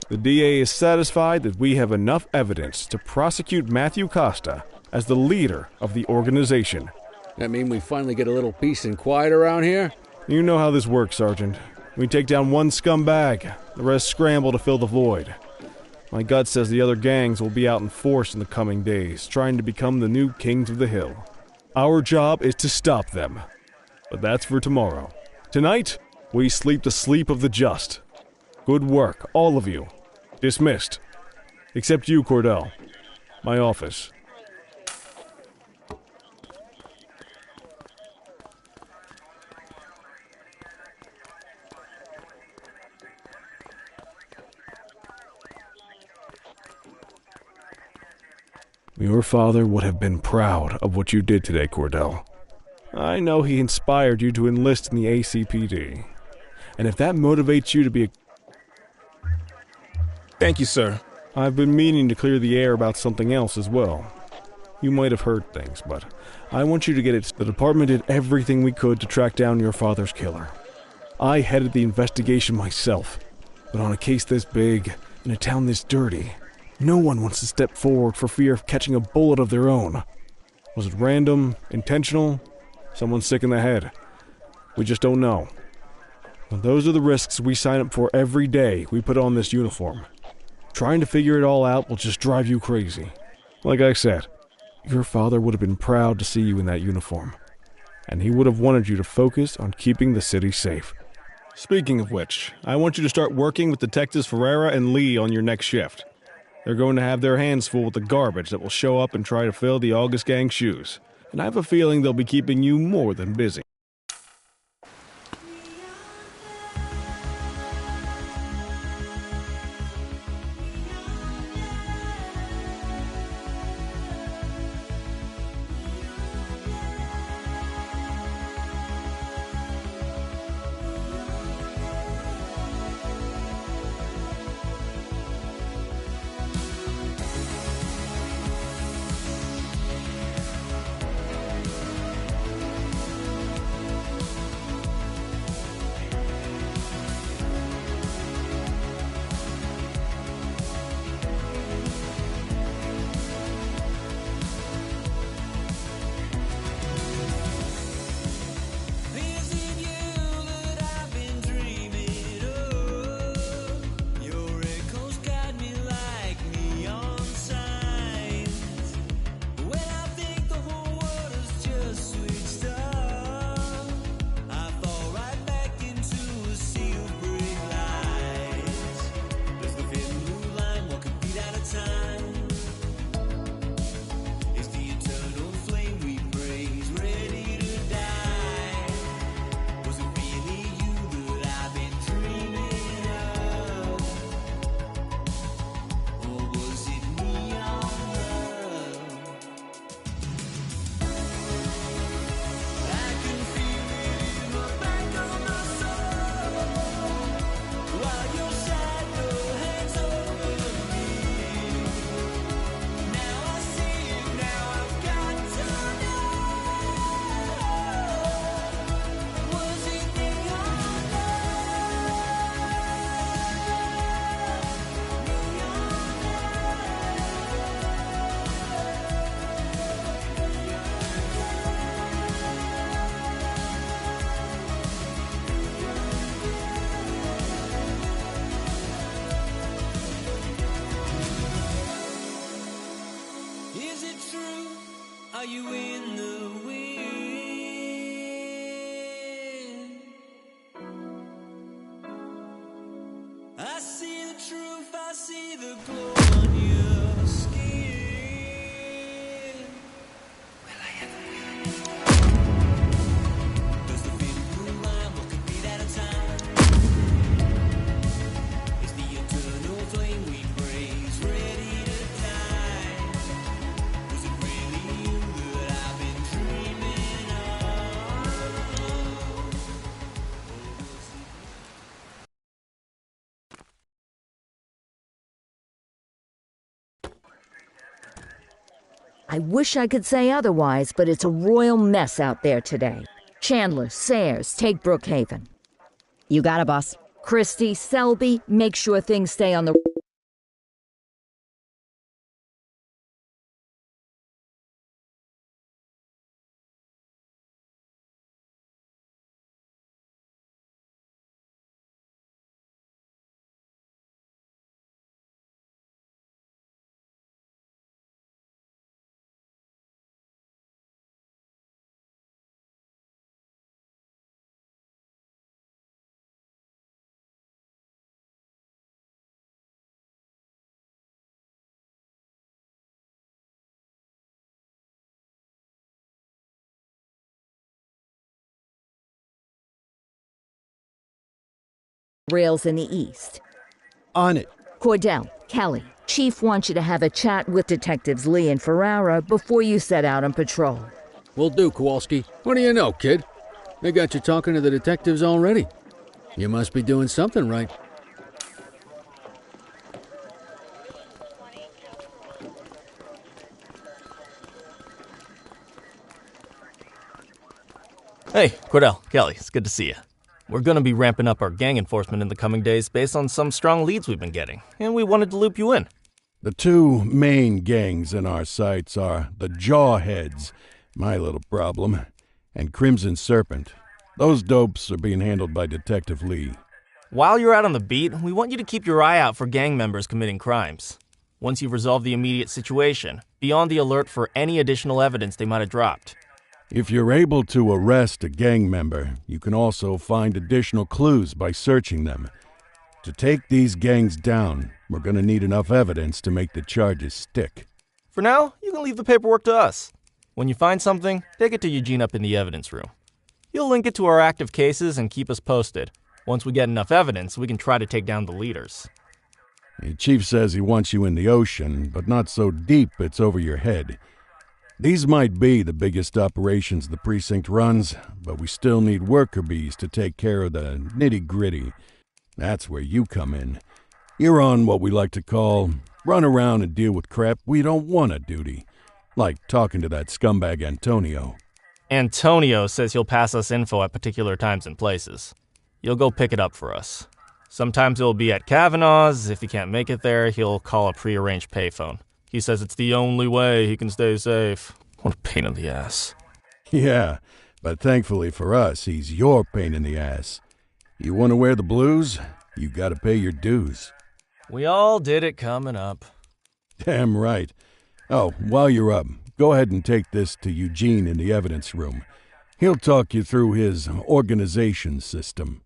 The DA is satisfied that we have enough evidence to prosecute Matthew Costa as the leader of the organization. That mean we finally get a little peace and quiet around here? You know how this works, Sergeant. We take down one scumbag, the rest scramble to fill the void. My gut says the other gangs will be out in force in the coming days, trying to become the new kings of the hill. Our job is to stop them. But that's for tomorrow. Tonight, we sleep the sleep of the just. Good work, all of you. Dismissed. Except you, Cordell. My office. Your father would have been proud of what you did today, Cordell. I know he inspired you to enlist in the ACPD. And if that motivates you to be a... Thank you, sir. I've been meaning to clear the air about something else as well. You might have heard things, but I want you to get it. The department did everything we could to track down your father's killer. I headed the investigation myself, but on a case this big, in a town this dirty, no one wants to step forward for fear of catching a bullet of their own. Was it random, intentional, someone sick in the head? We just don't know. Well, those are the risks we sign up for every day we put on this uniform. Trying to figure it all out will just drive you crazy. Like I said, your father would have been proud to see you in that uniform. And he would have wanted you to focus on keeping the city safe. Speaking of which, I want you to start working with Detectives Ferreira and Lee on your next shift. They're going to have their hands full with the garbage that will show up and try to fill the August Gang's shoes. And I have a feeling they'll be keeping you more than busy. is it true? Are you in the wind? I see the truth, I see the glow on your skin. Will I ever win? Does the feeling move on? What could be that time? Is the eternal flame we praise ready to die? Was it really you that I've been dreaming I wish I could say otherwise, but it's a royal mess out there today. Chandler, Sayers, take Brookhaven. You got it, boss. Christie, Selby, make sure things stay on the... rails in the east. On it. Cordell, Kelly, Chief wants you to have a chat with Detectives Lee and Ferrara before you set out on patrol. Will do, Kowalski. What do you know, kid? They got you talking to the detectives already. You must be doing something right. Hey, Cordell, Kelly, it's good to see you. We're going to be ramping up our gang enforcement in the coming days based on some strong leads we've been getting, and we wanted to loop you in. The two main gangs in our sights are the Jawheads, my little problem, and Crimson Serpent. Those dopes are being handled by Detective Lee. While you're out on the beat, we want you to keep your eye out for gang members committing crimes. Once you've resolved the immediate situation, be on the alert for any additional evidence they might have dropped. If you're able to arrest a gang member, you can also find additional clues by searching them. To take these gangs down, we're going to need enough evidence to make the charges stick. For now, you can leave the paperwork to us. When you find something, take it to Eugene up in the evidence room. He'll link it to our active cases and keep us posted. Once we get enough evidence, we can try to take down the leaders. The chief says he wants you in the ocean, but not so deep it's over your head. These might be the biggest operations the precinct runs, but we still need worker bees to take care of the nitty-gritty. That's where you come in. You're on what we like to call run around and deal with crap we don't want to duty, like talking to that scumbag Antonio. Antonio says he'll pass us info at particular times and places. You'll go pick it up for us. Sometimes it'll be at Kavanaugh's. If he can't make it there, he'll call a prearranged payphone. He says it's the only way he can stay safe. What a pain in the ass. Yeah, but thankfully for us, he's your pain in the ass. You want to wear the blues? You gotta pay your dues. We all did it coming up. Damn right. Oh, while you're up, go ahead and take this to Eugene in the evidence room. He'll talk you through his organization system.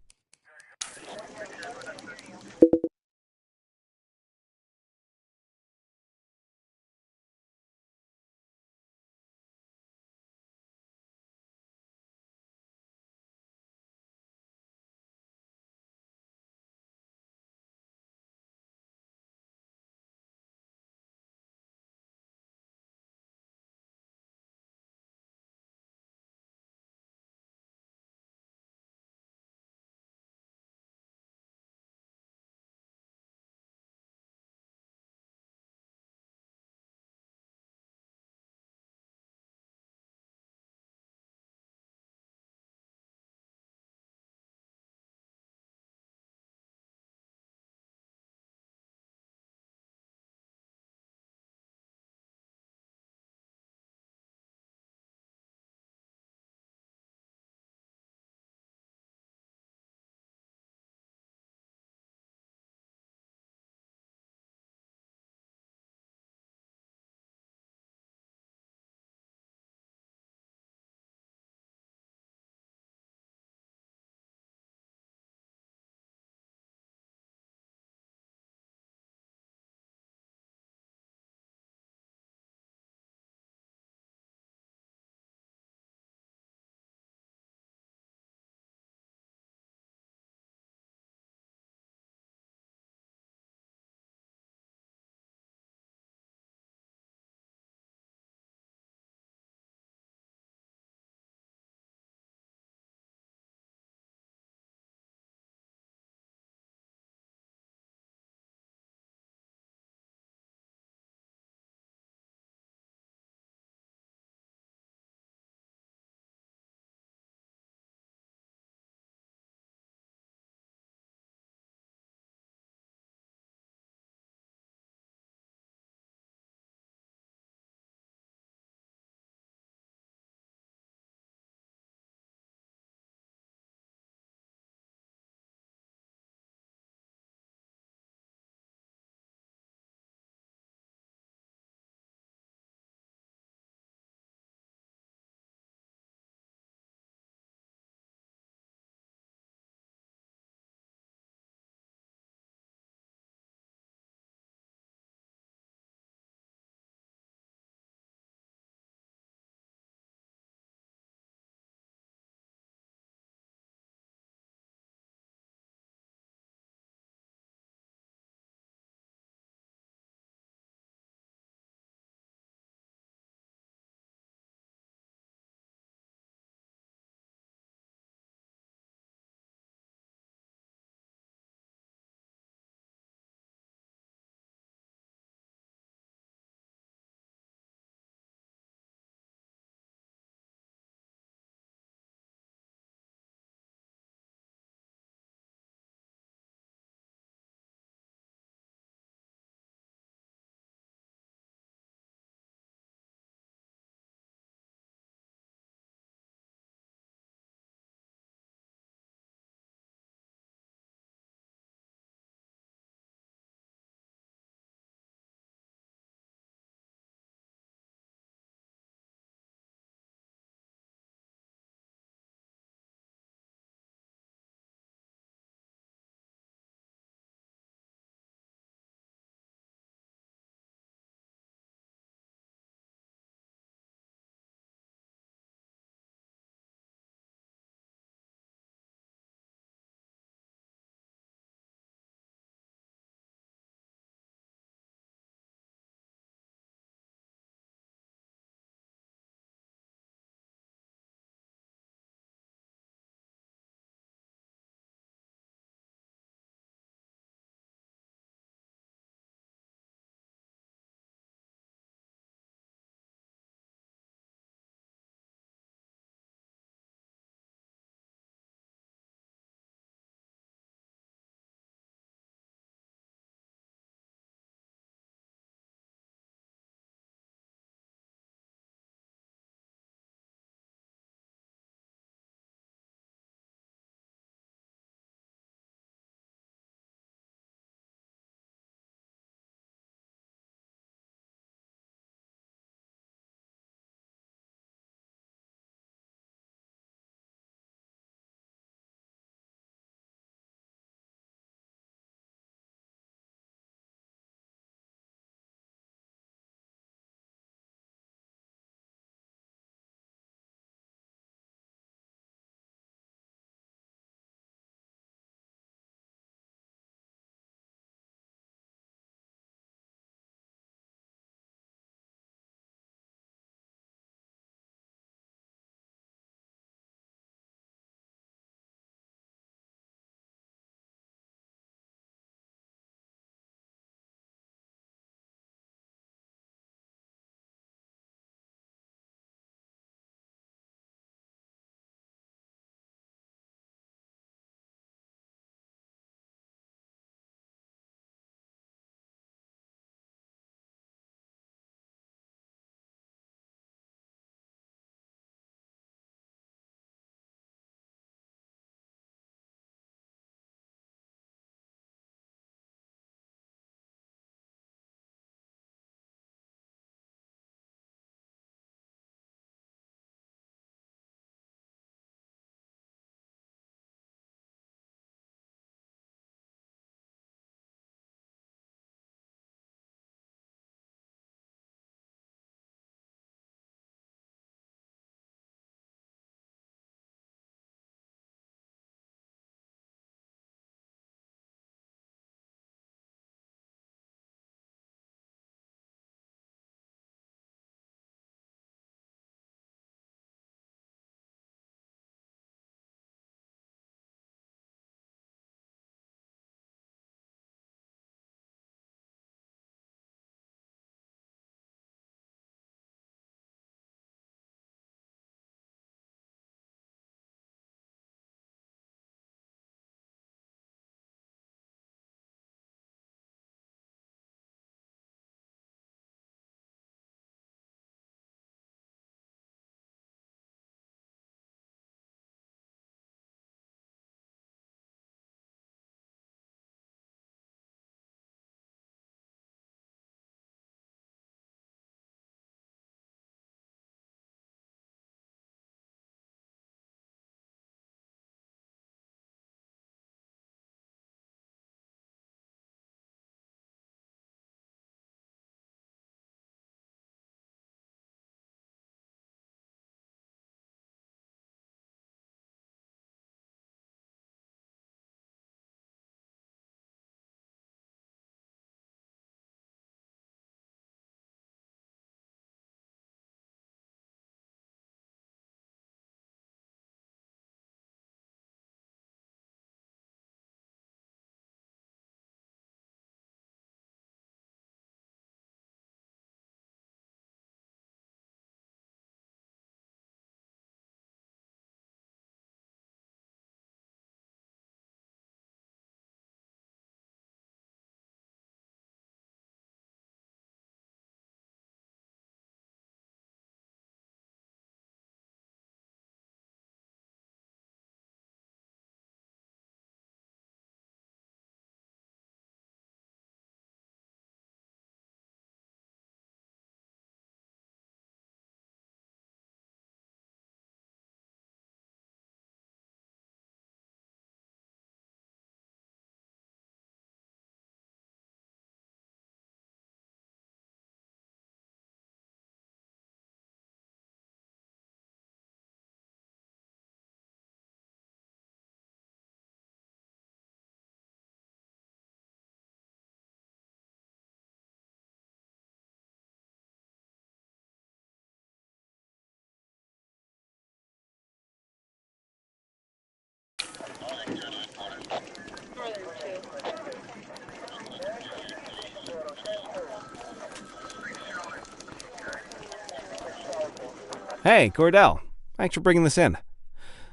Hey, Cordell. Thanks for bringing this in.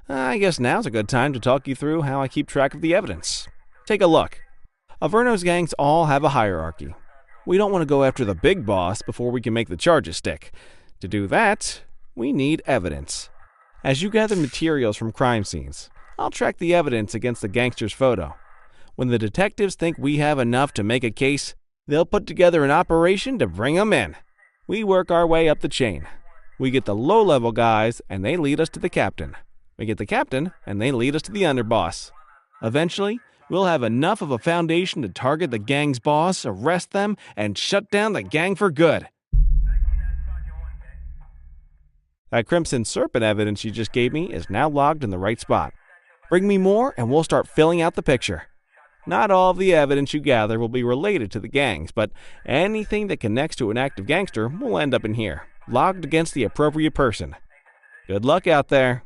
I guess now's a good time to talk you through how I keep track of the evidence. Take a look. Averno's gangs all have a hierarchy. We don't want to go after the big boss before we can make the charges stick. To do that, we need evidence. As you gather materials from crime scenes, I'll track the evidence against the gangster's photo. When the detectives think we have enough to make a case, they'll put together an operation to bring 'em in. We work our way up the chain. We get the low-level guys, and they lead us to the captain. We get the captain, and they lead us to the underboss. Eventually, we'll have enough of a foundation to target the gang's boss, arrest them, and shut down the gang for good. That Crimson Serpent evidence you just gave me is now logged in the right spot. Bring me more, and we'll start filling out the picture. Not all of the evidence you gather will be related to the gangs, but anything that connects to an active gangster will end up in here, logged against the appropriate person. Good luck out there.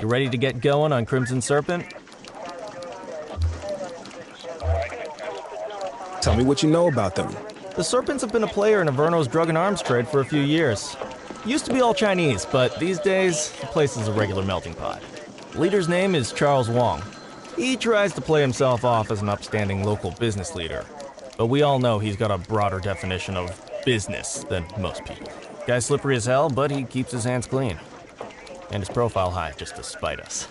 You ready to get going on Crimson Serpent? Tell me what you know about them. The Serpents have been a player in Averno's drug and arms trade for a few years. Used to be all Chinese, but these days, the place is a regular melting pot. The leader's name is Charles Wong. He tries to play himself off as an upstanding local business leader, but we all know he's got a broader definition of business than most people. Guy's slippery as hell, but he keeps his hands clean. And his profile high just to spite us.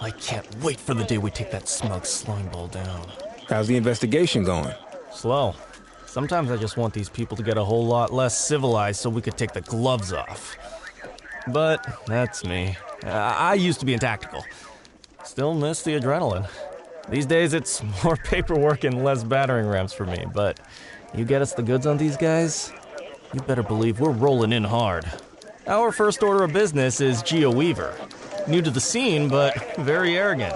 I can't wait for the day we take that smug slime ball down. How's the investigation going? Slow. Sometimes I just want these people to get a whole lot less civilized so we could take the gloves off. But that's me. I used to be in tactical. Still miss the adrenaline. These days it's more paperwork and less battering rams for me, but you get us the goods on these guys, you better believe we're rolling in hard. Our first order of business is Gia Weaver. New to the scene, but very arrogant.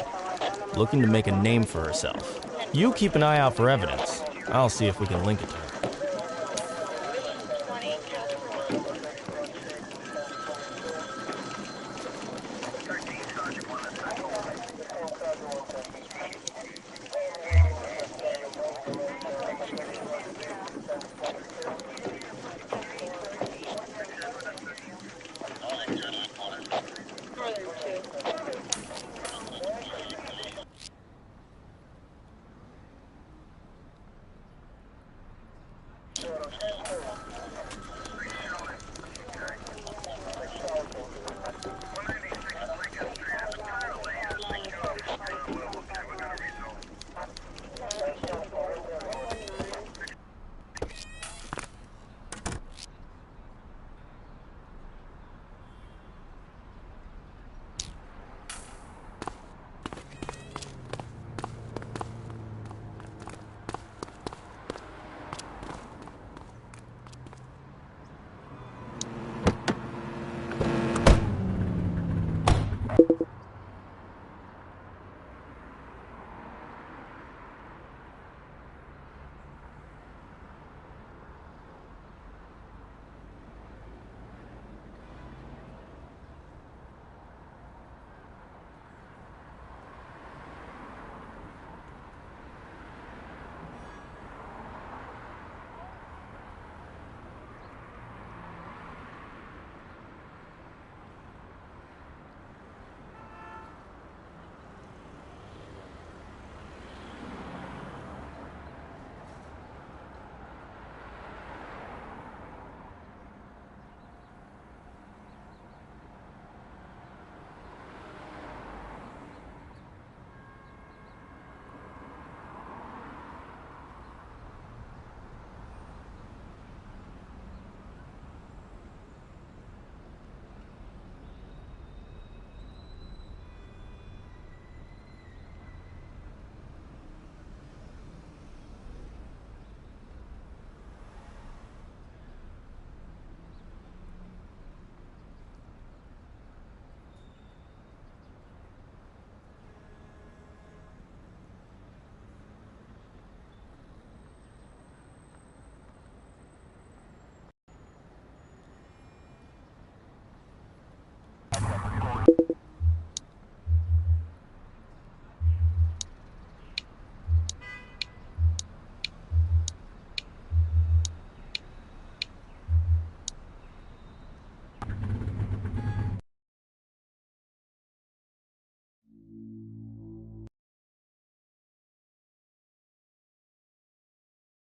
Looking to make a name for herself. You keep an eye out for evidence. I'll see if we can link it to her.